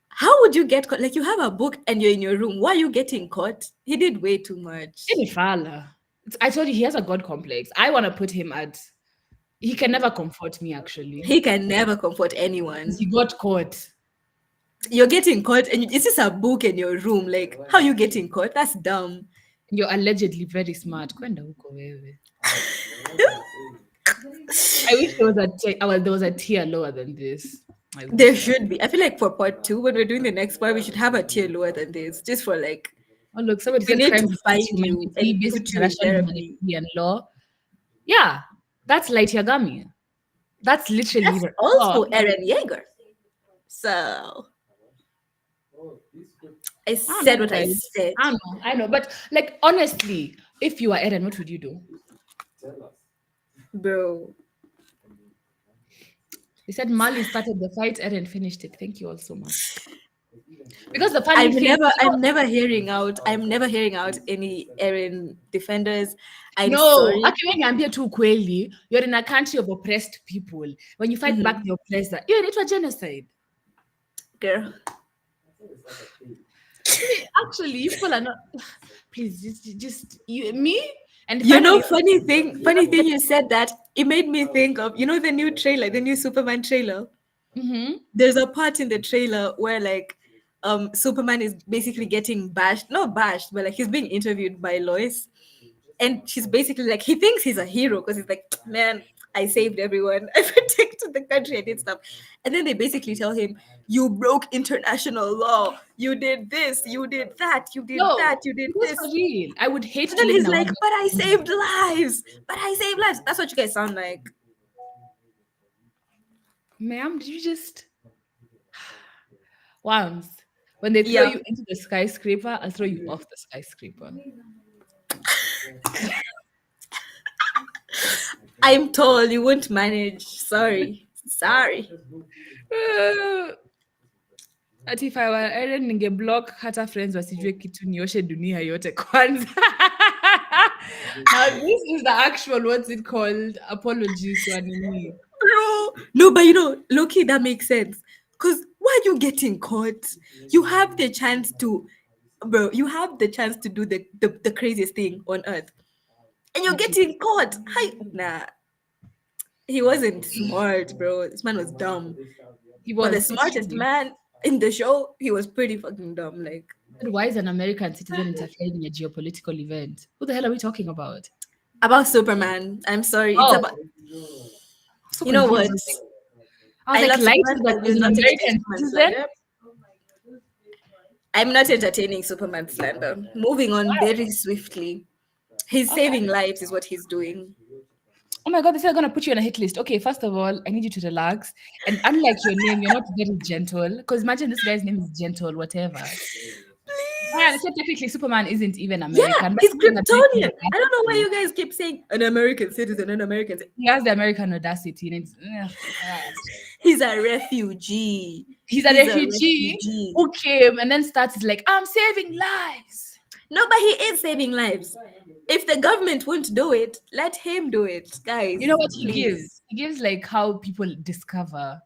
how would you get caught? Like you have a book and you're in your room. Why are you getting caught? He did way too much. Any fella. I told you he has a god complex. I want to put him at. He can never comfort me. Actually, He can never comfort anyone. he got caught. You're getting caught, and it's just a book in your room. Like, how you getting caught? That's dumb. You're allegedly very smart. Kwenda huko wewe. I wish there was a tier lower than this. There should be. I feel like for part two, when we're doing the next part, we should have a tier lower than this, just for like Oh look, somebody we said need crimes to find against you humanity, and basic put you in international therapy. humanitarian law. Yeah, that's Light Yagami. That's literally That's law. also Eren Yeager. So I I said don't know, what I guys. said, I know, but like honestly, if you are Eren, what would you do? bro. They said Mali started the fight, Eren finished it. Thank you all so much. Because the funny thing, I'm never hearing out. I'm never hearing out any Eren defenders. I'm no, sorry. actually, niambie tu kweli, you're in a country of oppressed people. When you fight back the oppressor, you're into a genocide. Girl. Actually, you people are not. Please, just you, me, and You know, finally, funny thing you said that. It made me think of, you know, the new trailer, the new Superman trailer. Mhm. There's a part in the trailer where like Superman is basically getting bashed, not bashed, but like he's being interviewed by Lois. And she's basically like, he thinks he's a hero because he's like, man, I saved everyone. I protected the country. I did stuff. And then they basically tell him, you broke international law. You did this. You did that. You did No, that. You did because this. for real, I would hate And to then live in he's a like, world. but I saved lives. But I saved lives. That's what you guys sound like. Ma'am, did you just once when they throw Yeah. you into the skyscraper, I'll throw you off the skyscraper. I'm told you won't manage. Sorry. Sorry. Ati if I were Eren ningeblock hata friends wasijue kitu nioshe dunia yote kwanza. Now this is the actual what's it called apologies to Anini. Bro. No, but you know, Loki, that makes sense. Because why are you getting caught? You have the chance to, bro, you have the chance to do the craziest thing on earth. And you're getting caught. Hi. Nah. He wasn't smart, bro. This man was dumb. He But the was smartest literally. man in the show, he was pretty fucking dumb. Like, Why is an American citizen interfering in a geopolitical event? Who the hell are we talking about? about Superman. I'm sorry. It's Oh, about, so you know what? confused. I was I like, love Light Superman, was but we'll an not entertain American Superman citizen? slander. I'm not entertaining Superman slander. Moving on very swiftly. He's saving lives, is what he's doing. Oh my God, they said I'm gonna put you on a hit list. Okay, first of all, I need you to relax. And unlike your name, you're not very gentle. Because imagine this guy's name is Gentle, whatever. Yeah, they Please. said technically Superman isn't even Yeah, American, but he's he has American Kryptonian. I don't know why audacity. you guys keep saying an American citizen, an American. He has the American audacity. And it's, God. He's a refugee. He's a He's a refugee refugee. who came and then starts like, I'm saving lives. No, but he is saving lives. If the government won't do it, let him do it, You guys. know what he Please gives? He gives like how people discover,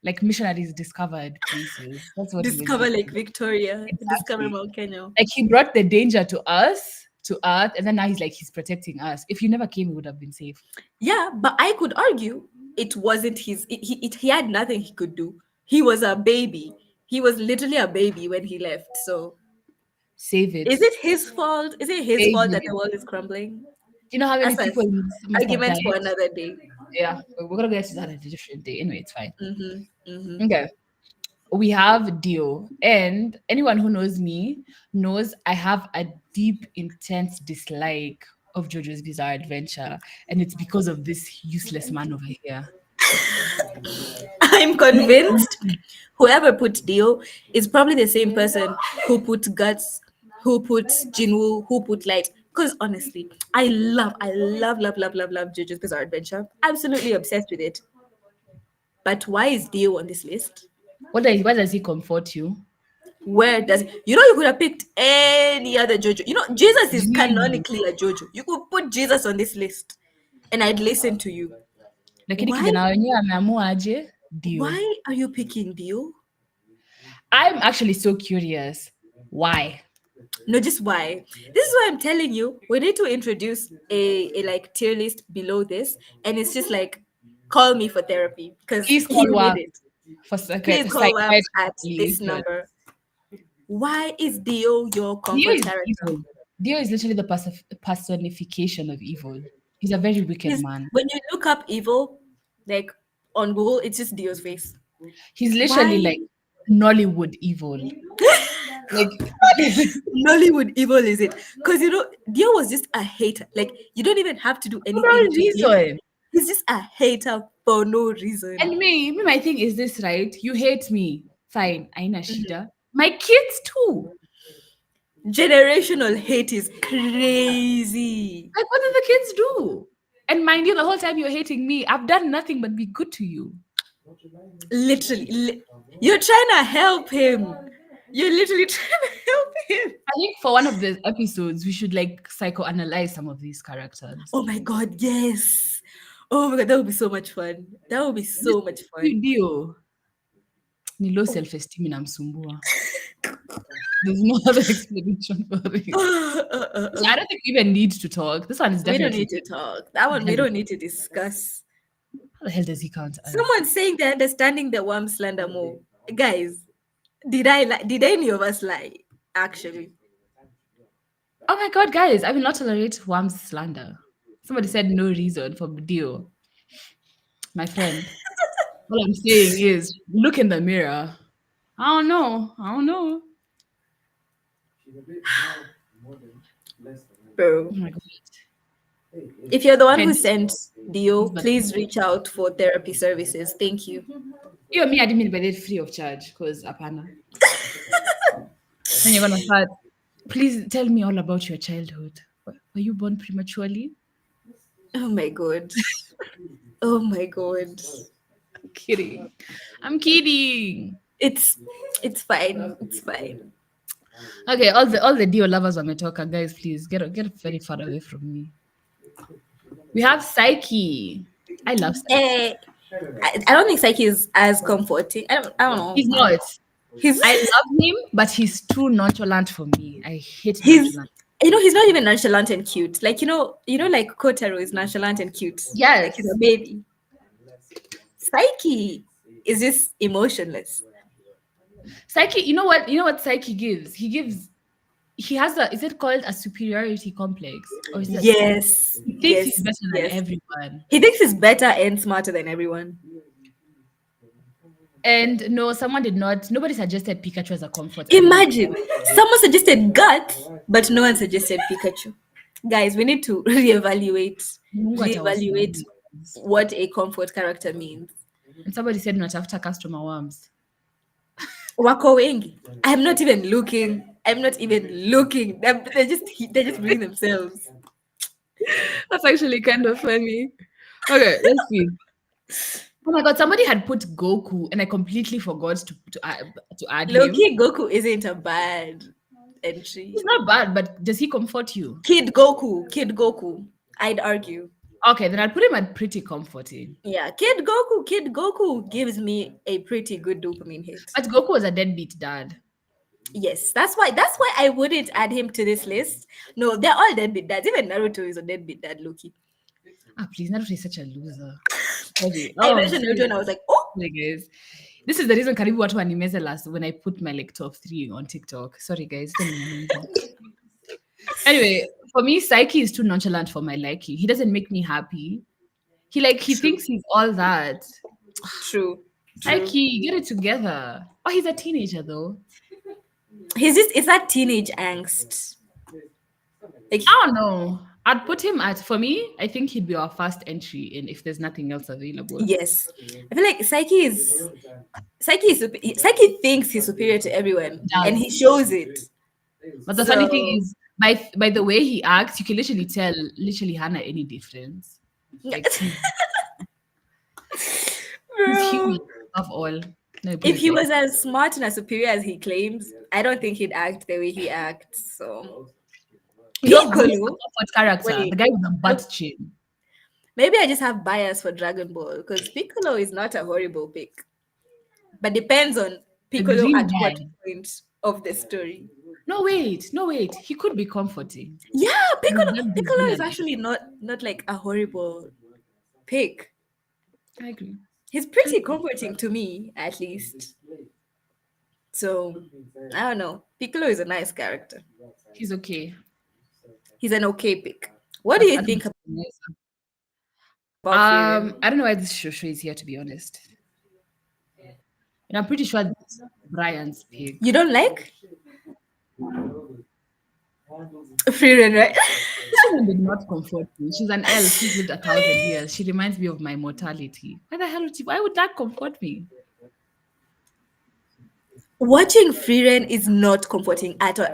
like missionaries discovered places. That's what he was discover Lake giving. Victoria, discover Exactly. Mount Kenya. Like he brought the danger to us, to Earth, and then now he's like he's protecting us. If you never came, we would have been safe. Yeah, but I could argue it wasn't his. He had nothing he could do. He was a baby. He was literally a baby when he left. So Save is it. it his fault? Is it his Save fault that it. the world is crumbling? Do you know how many That's an people must have argument died? for another day. Yeah, we're gonna get to that at a different day. Anyway, it's fine. Mm-hmm. Okay. We have Dio, and anyone who knows me knows I have a deep, intense dislike of JoJo's Bizarre Adventure, and it's because of this useless man over here. I'm convinced whoever put Dio is probably the same person who put Guts, who put Jinwoo, who put Light. Because honestly, I love JoJo's Bizarre Adventure. Absolutely obsessed with it. But why is Dio on this list? Why does he comfort you? Where does you could have picked any other JoJo. Jesus is Really? canonically a JoJo. You could put Jesus on this list, and I'd listen to you. Lakini Why? kijana wenyewe ameamua aje Dio. Why are you picking Dio? I'm actually so curious. Why? No, just why. This is why I'm telling you. We need to introduce a like tier list below this, and it's just like call me for therapy because Please he call need WAP it. for Please call WAPS psychiatry, at this please. number. Why is Dio your Dio comfort is character? evil. Dio is literally the personification of evil. He's a very wicked man. When you look up evil, like on Google, it's just Dio's face. He's literally Why? like Nollywood evil. Like Nollywood evil is it? Because Dio was just a hater. Like you don't even have to do for no anything to him. reason. He's just a hater for no reason. And me, my thing is this, right? You hate me. Fine, aina shida. My kids too. Generational hate is crazy. Like, what did the kids do? And mind you, the whole time you're hating me, I've done nothing but be good to you. Literally, you're trying to help him. You're literally trying to help him. I think for one of the episodes, we should like psychoanalyze some of these characters. Oh my god, yes. Oh my god, that would be so much fun. That would be so much fun. Video. Ni low self-esteem inamsumbua. There's no other explanation for it. So I don't think we even need to talk. This one is We don't definitely. need to talk. That one we don't need to discuss. How the hell does he count as? Someone's saying they're understanding the worm slander more. Guys, did any of us lie? Actually. Oh my god, guys, I will not tolerate Worm's slander. Somebody said no reason for Dio. My friend. All I'm saying is look in the mirror. I don't know. Bro. Oh my god. If you're the one who Hence- sent Dio, please reach out for therapy services. Thank you. You and me, I didn't mean by that free of charge, because apana. When you're gonna start, please tell me all about your childhood. Were you born prematurely? Oh my god. Oh my god. I'm kidding. It's fine. It's fine. Okay, all the Dio lovers wametoka, guys, please get very far away from me. We have Psyche. I love Psyche. I don't think Psyche is as comforting. I don't know. He's not. He's I love him, but he's too nonchalant for me. I hate he's nonchalant. he's not even nonchalant and cute. Like like Kotaro is nonchalant and cute. Yes. Like he's a baby. Psyche is just emotionless. Psyche, you know what Psyche gives? He has is it called a superiority complex? Or is it Yes. he thinks he's better than everyone. He thinks he's better and smarter than everyone. And no, nobody suggested Pikachu as a comfort. Imagine someone suggested Gut, but no one suggested Pikachu. Guys, we need to reevaluate Mungu reevaluate atawasimamia. what a comfort character means. And somebody said unatafuta customer worms. Wako wengi. I'm not even looking. They just bring themselves. That's actually kind of funny. Okay, let's see. Oh my god, somebody had put Goku and I completely forgot to add him. Low-key, Goku isn't a bad entry. He's not bad, but does he comfort you? Kid Goku. I'd argue. Okay, then I'll put him at pretty comforting. Yeah, Kid Goku gives me a pretty good dopamine hit. But Goku was a deadbeat dad. Yes, that's why I wouldn't add him to this list. No, they're all deadbeat dads. Even Naruto is a deadbeat dad, Loki. Ah, please, Naruto is such a loser. Okay. I mentioned Naruto and I was like, oh, sorry guys. This is the reason karibu watu wanimeze last when I put my like top 3 on TikTok. Sorry guys. Anyway, for me, Psyche is too nonchalant for my liking. He doesn't make me happy. He thinks he's all that. True. Psyche, get it together. Oh, he's a teenager though. It's that teenage angst. Like, I don't know. I'd put him for me, I think he'd be our first entry in if there's nothing else available. Yes. I feel like Psyche thinks he's superior to everyone, and he shows it. But the funny thing is, by the way he acts, you can literally tell Hannah any difference. Like, he's human above all. No, if he was as smart and as superior as he claims, I don't think he'd act the way he acts. So Piccolo, character, the guy with the butt chin. Maybe I just have bias for Dragon Ball because Piccolo is not a horrible pick, but depends on Piccolo at what point of the story. No wait, he could be comforting. Yeah, Piccolo is actually not like a horrible pick. I agree. He's pretty comforting to me, at least. So I don't know. Piccolo is a nice character. He's okay. He's an okay pick. What do you think about I don't know why this show is here, to be honest. And I'm pretty sure that's Brian's pick. You don't like Frieren, right? This woman did not comfort me. She's an elf. She's lived 1,000 years. She reminds me of my mortality. Why would that comfort me? Watching Frieren is not comforting at all.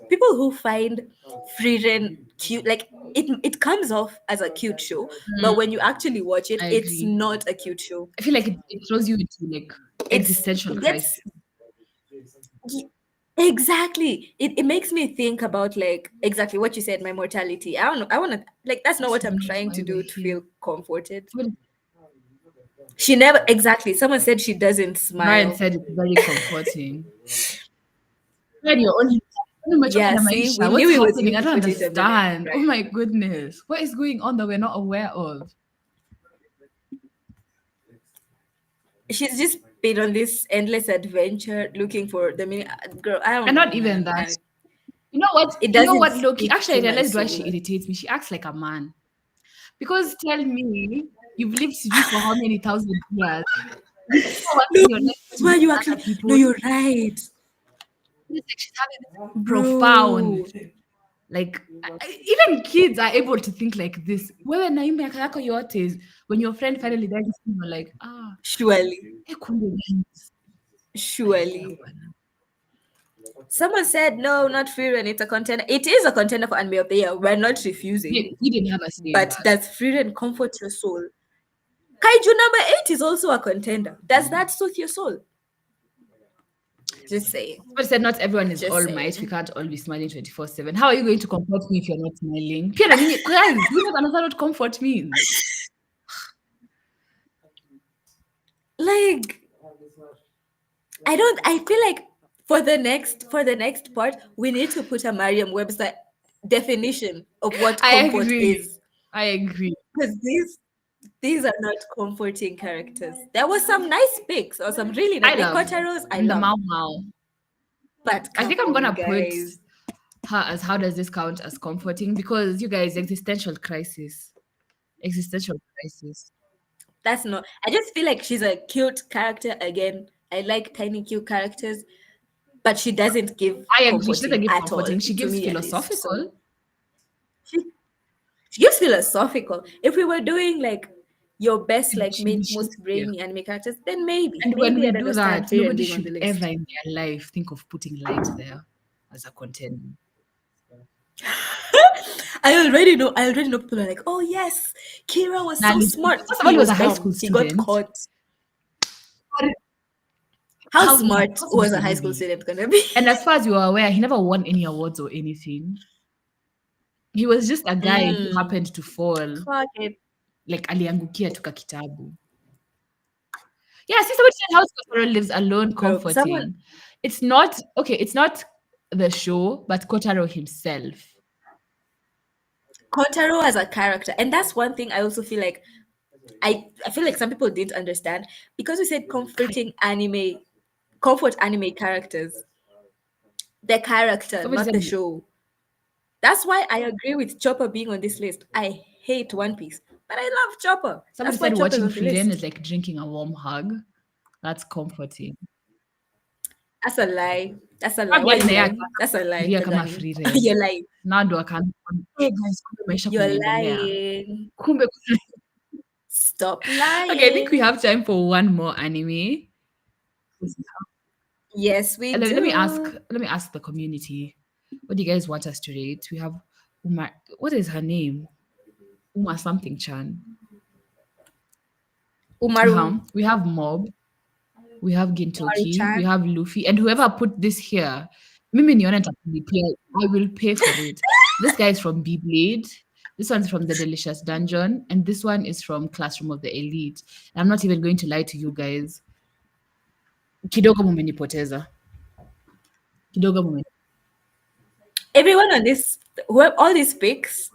People who find Frieren cute, like it comes off as a cute show, but when you actually watch it, it's not a cute show. I feel like it throws you into like existential crisis. Exactly. It makes me think about like exactly what you said, my mortality. I don't know. I want to like that's not what I'm trying to do to feel comforted. She never exactly. Someone said she doesn't smile. Brian said it's very comforting. You're only yeah, see, we knew it was happening? I don't understand. Right? Oh my goodness. What is going on that we're not aware of? She's just been on this endless adventure looking for the meaning. Girl, I don't know. And not even that. You know what? Loki? Actually, I realized why she irritates me. She acts like a man. Because tell me, you've lived for how many thousand years? That's why you actually. No, you're right. It's like she's having this profound. Like even kids are able to think like this. When your friend finally dies, you're like, surely. Someone said no, not Frieren. It's a contender. It is a contender for Anime of the Year. We're not refusing. We didn't have a say. But does Frieren comfort your soul? Kaiju number 8 is also a contender. Does that soothe your soul? Just say. But said not everyone is all might. We can't all be smiling 24/7. How are you going to comfort me if you're not smiling? Guys, you know another what comfort means. Like, I feel like for the next part, we need to put a Merriam-Webster definition of what comfort is. I agree. Because these are not comforting characters. There were some nice picks or some really nice Kotaros. I love Mau. But I think I'm gonna put her as how does this count as comforting? Because you guys, existential crisis. That's not. I just feel like she's a cute character again. I like tiny cute characters, but she doesn't give. I agree. She doesn't give comforting. She gives philosophical. Just philosophical. If we were doing like your best, like We should, most yeah. brainy anime characters, then maybe, And when maybe we I'd do understand that, Tyrion nobody being on the should ever list. in their life think of putting light there as a content. I already know people are like, oh yes, Kira was Now, so listen, smart. first of all, He he was a was high school dumb. He got student. caught. But How smart how smart was a can high he school be? student gonna be? And as far as you are aware, he never won any awards or anything. He was just a guy who Mm, happened to fall, clock it. like aliangukia tu kakitabu. Yeah, see, somebody said House Kotaro lives alone, Bro, someone comforting. It's not okay. It's not the show, but Kotaro himself. Kotaro as a character, and that's one thing I also feel like I feel like some people didn't understand because we said comfort anime characters, the character, Somebody not said the show. That's why I agree with Chopper being on this list. I hate One Piece, but I love Chopper. somebody That's why said Chopper's watching on the Frieren list. is like drinking a warm hug. That's comforting. That's a lie. That's a lie. Why are Guys you na yeye lying? That's a lie, akafikiria kama Kagani. Frieren. You're lying. Now ndo akaanza kuona, "Hey guys, kumbe maisha You're kunaendelea." lying. Kumbe Stop Okay, I think we lying. have time for one more anime. Yes, we Let me ask do. the community. What do you guys want us to rate? We have Uma, what is her name? Uma something Chan. Umaru, We have Mob, we have Gintoki, we Umaru-chan. have Luffy, and whoever put this here, mimi nione nitakulipia, I will pay for it. This guy is from B-Blade, this one's from The Delicious Dungeon, and this one is from Classroom of the Elite. I'm not even going to lie to you guys. Kidogo mumenipoteza. Kidogo mumenipoteza. Everyone on this, all these picks,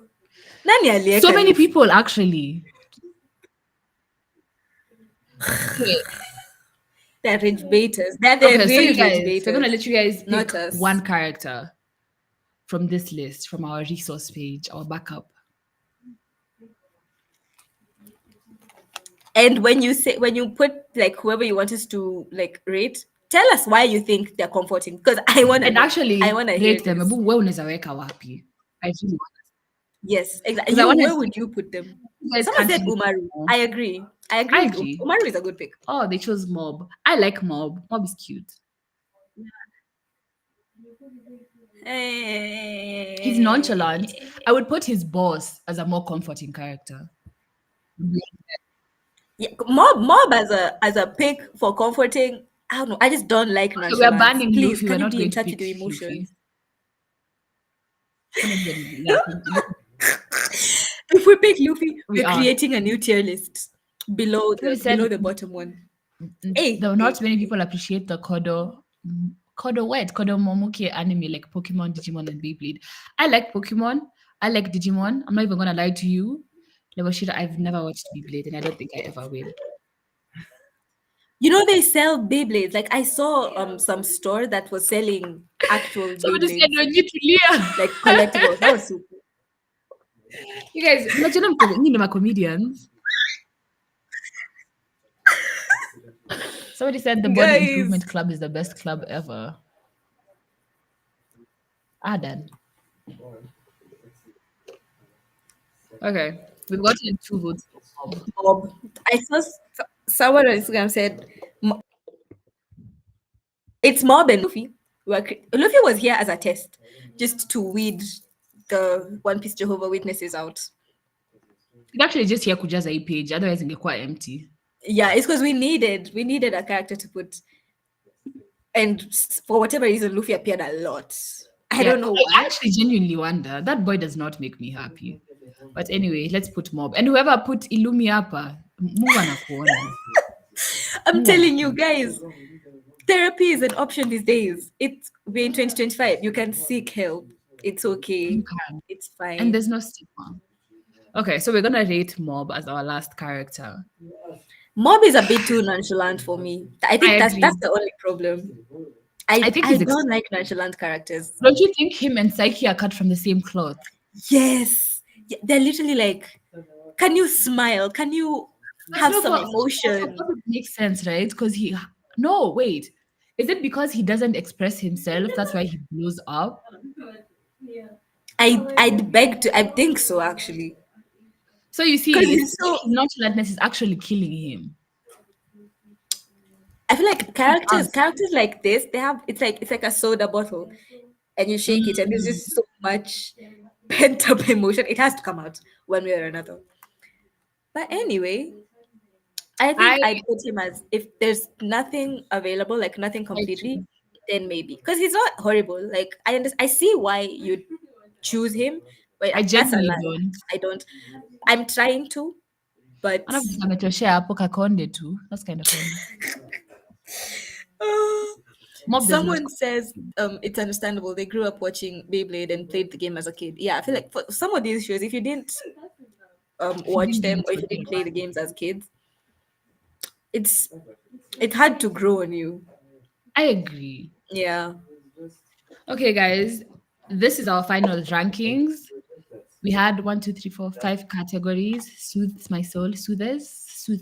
nani So alieka many Luffy? people actually. Okay, They're rage baiters. They're the okay, so you real rage guys, we're gonna baiters, let you guys pick not us. one character from this list, from our resource page, our backup. And when you put like whoever you want us to like rate, tell us why you think they're comforting. Because I wanna And know. I actually wanna hear rate them. this. Ebu wewe unaweza weka wapi? I really want Yes, exactly. because I want to Where see would you put them? you guys Someone can't said really Umaru. know. I agree. I agree I with agree. Umaru is a good pick. Oh, they chose Mob. I like Mob. Mob is cute. He's nonchalant. I would put his boss as a more comforting character. Yeah, mob as a pick for comforting. I don't know. I just don't like Okay, we are nonchalance. banning Please, Luffy. We're can you not be in going to touch with pick your Luffy. emotions? Yeah, If we pick Luffy, we we're are. creating a new tier list Somebody said below the bottom one. Hey, though hey, not many hey. people appreciate the Kodo Momoki anime like Pokemon, Digimon, and Beyblade. I like Pokemon. I like Digimon. I'm not even gonna lie to you. Lewashida, I've never watched Beyblade, and I don't think I ever will. You know they sell Beyblades. Like I saw some store that was selling actual Somebody said Beyblades, we need to Leah. like collectibles. That was super. You guys, mnajua nyinyi ni comedians. Somebody said the Body Guys, Improvement Club is the best club ever. Done. Okay, we've gotten 2 votes for Bob. Bob. I saw someone on Instagram said it's Mob and Luffy. Luffy was here as a test, just to weed the One Piece Jehovah Witnesses out. It actually just here kujaza hii page, otherwise ingekuwa empty. Yeah, it's because we needed a character to put, and for whatever reason, Luffy appeared a lot. I don't know I why. actually genuinely wonder. That boy does not make me happy. But anyway, let's put Mob. And whoever put Illumi hapa, Mungu anakuona. I'm telling you guys, therapy is an option these days. We're in 2025. You can seek help. It's okay. You can. It's fine. And there's no stigma. Okay, so we're gonna rate Mob as our last character. Mob is a bit too nonchalant for me. I think that's agree. the only problem. I think I don't like nonchalant characters. Don't you think him and Psyche are cut from the same cloth? Yes. Yeah, they're literally like, can you smile? Can you have No, some but emotion? it makes sense, right? Because no, wait. Is it because he doesn't express himself? That's why he blows up? I think so actually. So you because see, it's he's so. nonchalantness is actually killing him. I feel like Like characters us. characters like this, they have it's like a soda bottle, and you shake it, and there's Mm, just so much pent up emotion. It has to come out one way or another. But anyway, I think I I'd put him as, if there's nothing available, like nothing I completely, do. then maybe, because he's not horrible. Like I see why you'd choose him, but I that's a genuinely lie. don't. I don't. I'm trying to, but Anavisa ametoshea hapo kakonde tu. That's kind of funny. Mob does not. someone says it's understandable. They grew up watching Beyblade and played the game as a kid. Yeah, I feel like for some of these shows, if you didn't If you watch didn't do them, it, or if you forget didn't play about the it. games as kids, it's it had to grow on you. I agree. Yeah. Okay, guys, this is our final rankings. We had one, two, three, four, five categories. Soothes my soul, soothes.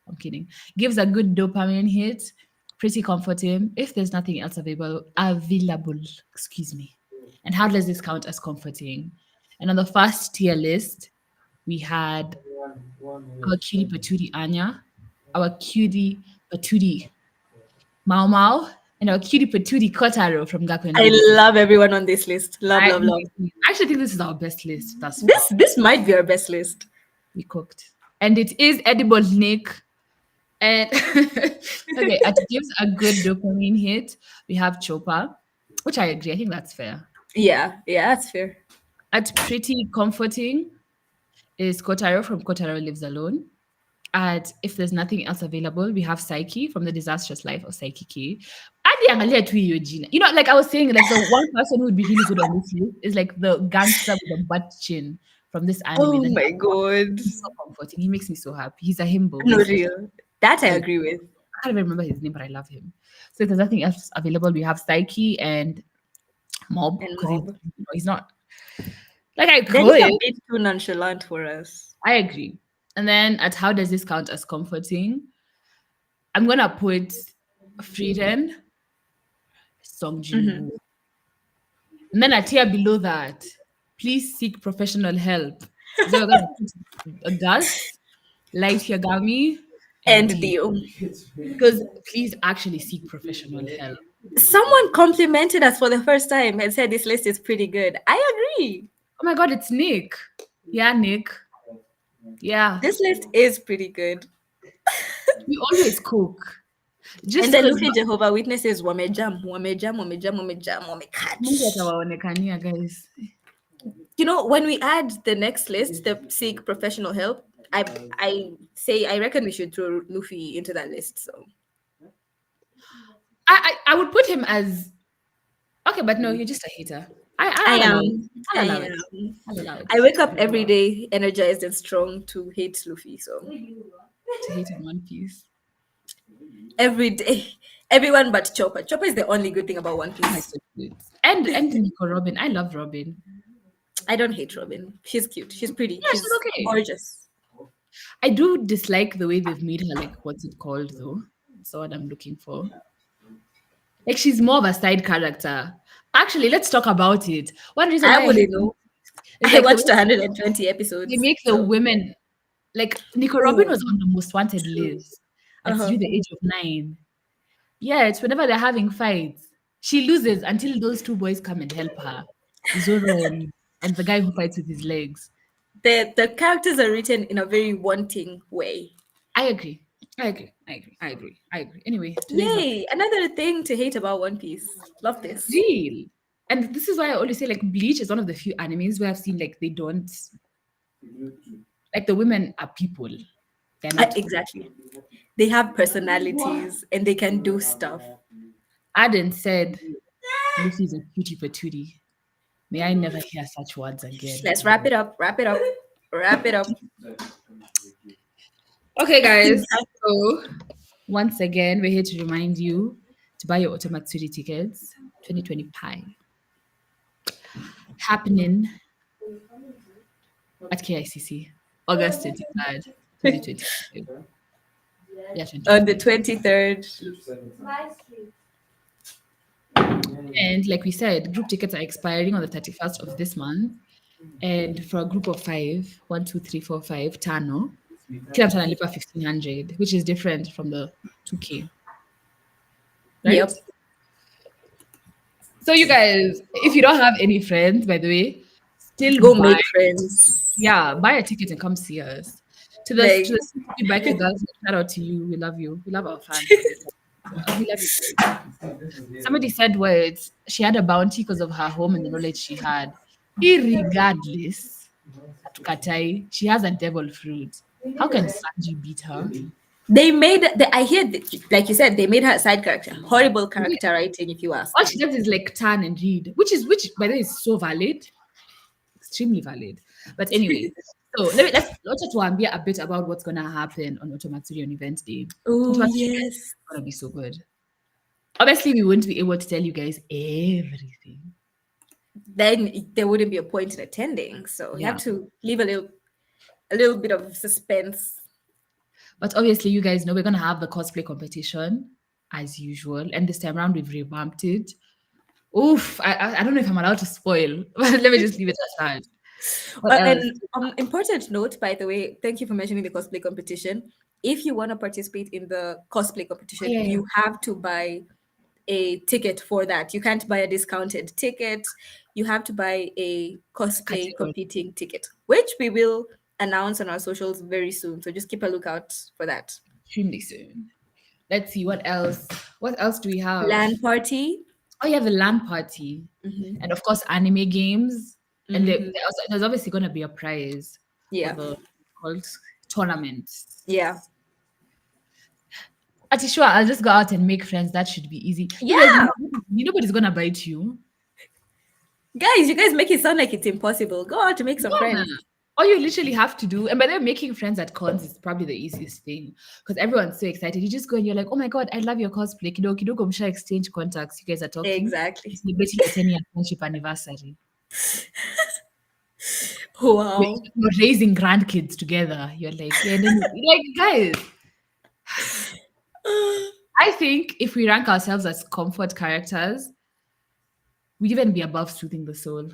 I'm kidding. Gives a good dopamine hit. Pretty comforting. If there's nothing else available, excuse me. And how does this count as comforting? And on the first tier list, we had our cutie patootie Anya, our cutie patootie Mau Mau, and our cutie patootie Kotaro from Gakuen I Ladies. love everyone on this list. Love, I love, love. actually think this is our best list thus far. This might be our best list. We cooked. And it is edible, Nick. And okay, it gives a good dopamine hit. We have Chopa, which I agree. I think that's fair. Yeah, yeah, that's fair. At pretty comforting is Kotaro from Kotaro Lives Alone. At if there's nothing else available, we have Psyche from The Disastrous Life of Psyche K. Hadi angalia tu hiyo jina. You know, like I was saying, like the one person who would be really good on this list is like the gangster with the butt chin from this anime. Oh That my god. he's so comforting. He makes me so happy. He's a himbo, No basically. real. That I I agree with. can't even remember his name, but I love him. So if there's nothing else available, we have Psyche and Mob And because Mob. he's not like I They're just could. a bit too nonchalant for us. I agree. And then at how does this count as comforting? I'm gonna put Frieden, Song Mm-hmm. Jinwoo. And then a tier below that, please seek professional help. So we're gonna put Gus, Light Yagami, and And Tia. Dio. Because please actually seek professional help. Someone complimented us for the first time and said this list is pretty good. I agree. Oh my god, it's Nick. Yeah, Nick. Yeah. This list is pretty good. We always cook. And Just then because look at Jehovah Witnesses, wamejam, wamejam, wamejam, wamejam, Mungu wamekatch. atawaonekania, guys. You know, when we add the next list, the seek professional help, I reckon we should throw Luffy into that list. So I would put him as okay, but no, you're just a hater. I I'll allow it. am. I'll I allow it. am. I'll allow it. I wake up every day energized and strong to hate Luffy. So To hate in One Piece. every day, everyone but Chopper. Chopper is the only good thing about One Oh my Piece. goodness. And Nico Robin. I love Robin. I don't hate Robin. She's cute. She's pretty. Yeah, she's She's okay. gorgeous. I do dislike the way they've made her like what's it called though? That's what I'm looking for. Like she's more of a side character. Actually, let's talk about it. One reason I why I hate wouldn't know. is I like the watched way 120 they episodes. make the So, women like Nico Robin ooh, was on the most wanted list at uh-huh. the age of 9. Yeah, it's whenever they're having fights. She loses until those two boys come and help her. Zoro and the guy who fights with his legs. The characters are written in a very wanting way. I agree. I agree. I agree. I agree. I agree. Anyway, today's not Yay! Another thing to hate about One Piece. Love this. real. And this is why I always say like Bleach is one of the few animes where I've seen like they don't like the women are people. They're not Exactly. They have personalities and they can do stuff. Aden said Luffy's a cutie patootie. May I never hear such words again. Let's wrap it up. Wrap it up. Wrap it up. Okay, guys. So once again, we're here to remind you to buy your Otamatsuri tickets, 2020 Pi, happening at KICC, August 23rd, 2025. Yeah, On the 2025. 23rd. And like we said, group tickets are expiring on the 31st of this month. And for a group of 5, 1, 2, 3, 4, 5, tano, kila mtu analipa 1,500, which is different from the 2K, right? Yep. So you guys, if you don't have any friends, by the way, still Go buy, make friends. yeah, buy a ticket and come see us. To Like, the biker girls, shout out to you. We love you. We love our fans. We love you. Somebody said words. She had a bounty because of her home and the knowledge she had. Irregardless, Katai, she has a devil fruit. How can Sanji beat her? they made I hear like you said, they made her a side character. Horrible character writing, if you ask All she me. does is like turn and read, which by the way is so valid, extremely valid. But anyway, so let's tuambia a bit about what's gonna happen on Otamatsuri on event day. Oh Otamatsuri event yes. is gonna be so good. Obviously, we won't be able to tell you guys everything. Then there wouldn't be a point in attending. So you Yeah. have to leave a little bit of suspense. But obviously, you guys know we're gonna have the cosplay competition as usual, and this time around we've revamped it. Oof, I don't know if I'm allowed to spoil, but let me just leave it at that. What else? And important note, by the way, thank you for mentioning the cosplay competition. If you want to participate in the cosplay Oh, competition, yeah, yeah. you have to buy a ticket for that. You can't buy a discounted ticket. You have to buy a cosplay Category competing ticket, which we will announce on our socials very soon. So just keep a lookout for that. extremely soon. Let's see what else. What else do we have? LAN party. Oh yeah, the LAN party, Hmm. and of course anime games. And Hmm. there's obviously gonna be a prize for Yeah. the called tournaments. Yeah. Ati sure, I'll just go out and make friends. That should be easy. You guys, Yeah. nobody's gonna bite you. Guys, you guys make it sound like it's impossible. Go out to make some Yeah. friends. All you literally have to do, and by the way, making friends at cons is probably the easiest thing because everyone's so excited. You just go and you're like, oh my god, I love your cosplay. Kidogo kidogo msha exchange contacts. You guys are talking. Exactly. Celebrating your 10-year friendship anniversary. You're, Wow. you're raising grandkids together. You're like, yeah, and then like guys. I think if we rank ourselves as comfort characters, we'd even be above soothing the soul.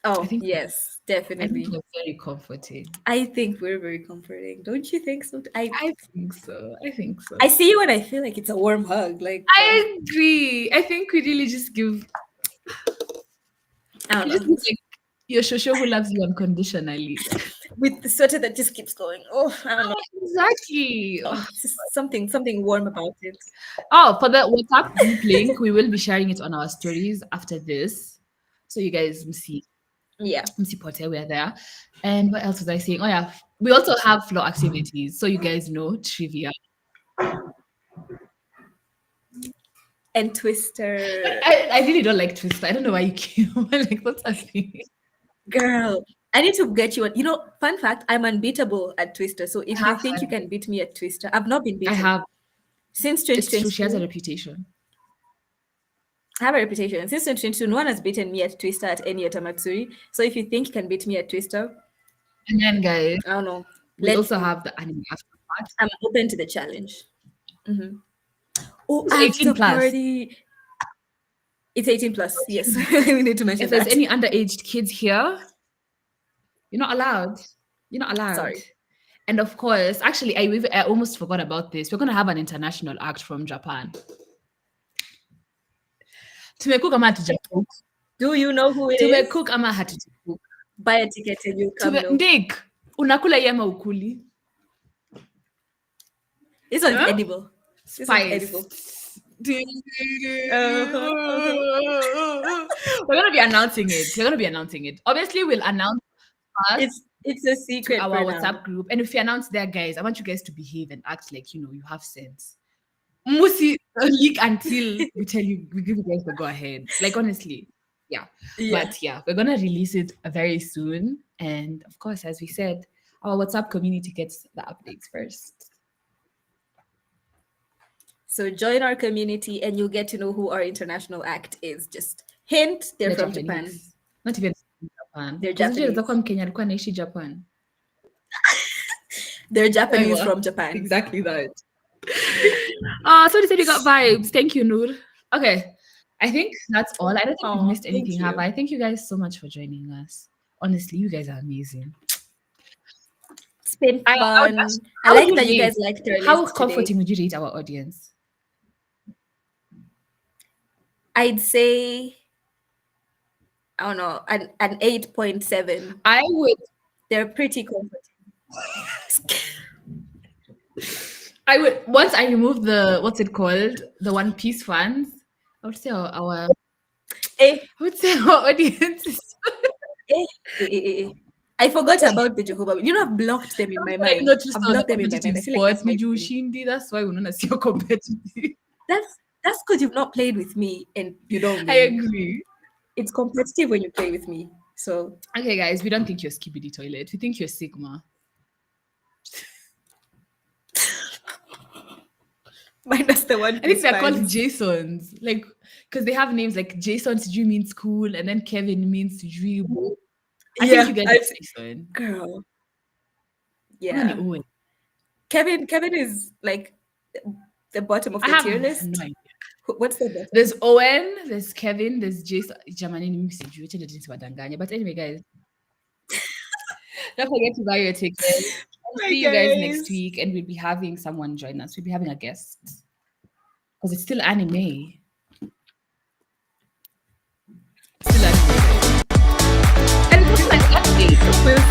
I Oh, think yes, I think definitely. we're very comforting. I think we're very comforting. Don't you think so? I think so. I think so. I see you and I feel like it's a warm hug. Like I agree. I think we really just give I don't you just know. need like your shosho who loves you unconditionally. With the sweater that just keeps going. Oh, I don't know. Exactly. Oh, it's just something warm about it. Oh, for the WhatsApp group link, we will be sharing it on our stories after this. So you guys will see. Yeah. MC Potter, we're there. And what else was I saying? Oh yeah, we also have floor activities. So you guys know trivia. And Twister. I really don't like Twister. I don't know why you came. Like what's happening? Girl, I need to get you on. Fun fact, I'm unbeatable at Twister. So if I you have think you fun. can beat me at Twister, I've not been I beaten have. since It's true. She has a 2022. reputation. I have a reputation. Since 2022, no one has beaten me at Twister at any Otamatsuri. So if you think you can beat me at Twister, And then guys, I don't know. we Let's also see. have the anime after party. I'm open to the challenge. Hmm. Oh, It's 18 after plus. party. It's 18 plus. Yes, we need to mention If there's that. any underage kids here, you're not allowed. You're not allowed. Sorry. And of course, actually, I almost forgot about this. We're gonna have an international act from Japan. Tumecook ama hatujacook. Do you know who it is? Tumecook ama hatujacook. Buy a ticket and you'll come know. Nick, unakula hii ama ukuli? This one's Huh? edible. This one's edible. Spice. We're gonna be announcing it. We're gonna be announcing it. Obviously, we'll announce first It's a to secret our for WhatsApp now. group. And if you announce there, guys, I want you guys to behave and act like you have sense. Musi leak until we tell you, we give you guys the go ahead. Like honestly, yeah. Yeah. But yeah, we're gonna release it very soon. And of course, as we said, our WhatsApp community gets the updates first. So join our community and you'll get to know who our international act is. Just hint, they're from Japan. Japanese. Not even Japan. They're Because Japanese. utakuwa Mkenya alikuwa anaishi Japan. They're Japanese Aiwa. from Japan. Exactly that. So they said you got vibes. Thank you, Noor. Okay. I think that's all. I don't think we've Aw, missed thank anything, have you. I? Thank you guys so much for joining us. Honestly, you guys are amazing. It's been I would ask, fun. I how would like you that you rate? guys liked our How list comforting today. would you rate our audience? I'd say, I don't know, an 8.7. I would They're pretty comforting. once I remove the what's it called? The One Piece fans, I would say our Eh, I would say our audience is eh, I forgot about the Jehovah. You know, I've blocked them in my like mind. not just I've on the blocked them in my competitive mind. I feel like sports. that's my Niju thing. Shindi, that's why we're not so competitive. That's because you've not played with me and you don't I win. agree. It's competitive when you play with me. So Okay, guys, we don't think you're Skibidi Toilet. We think you're Sigma. minus the One I think Piece they're called fans. Jasons, like because they have names like Jason Siju means cool, and then Kevin means Siju. I think you Yeah, guys I've are Jason. girl. Only Yeah. Owen. Kevin is like the bottom of I the have tier no list. idea. What's the bottom? There's Owen, there's Kevin, there's Jason. Jamani ni mimi sijui, acha ndio wadanganya. But anyway, guys, don't forget to buy your ticket. And Hi see you guys next guys. week, and we'll be having someone join us. We'll be having a guest because it's still anime. Still anime. And it's also an update. We'll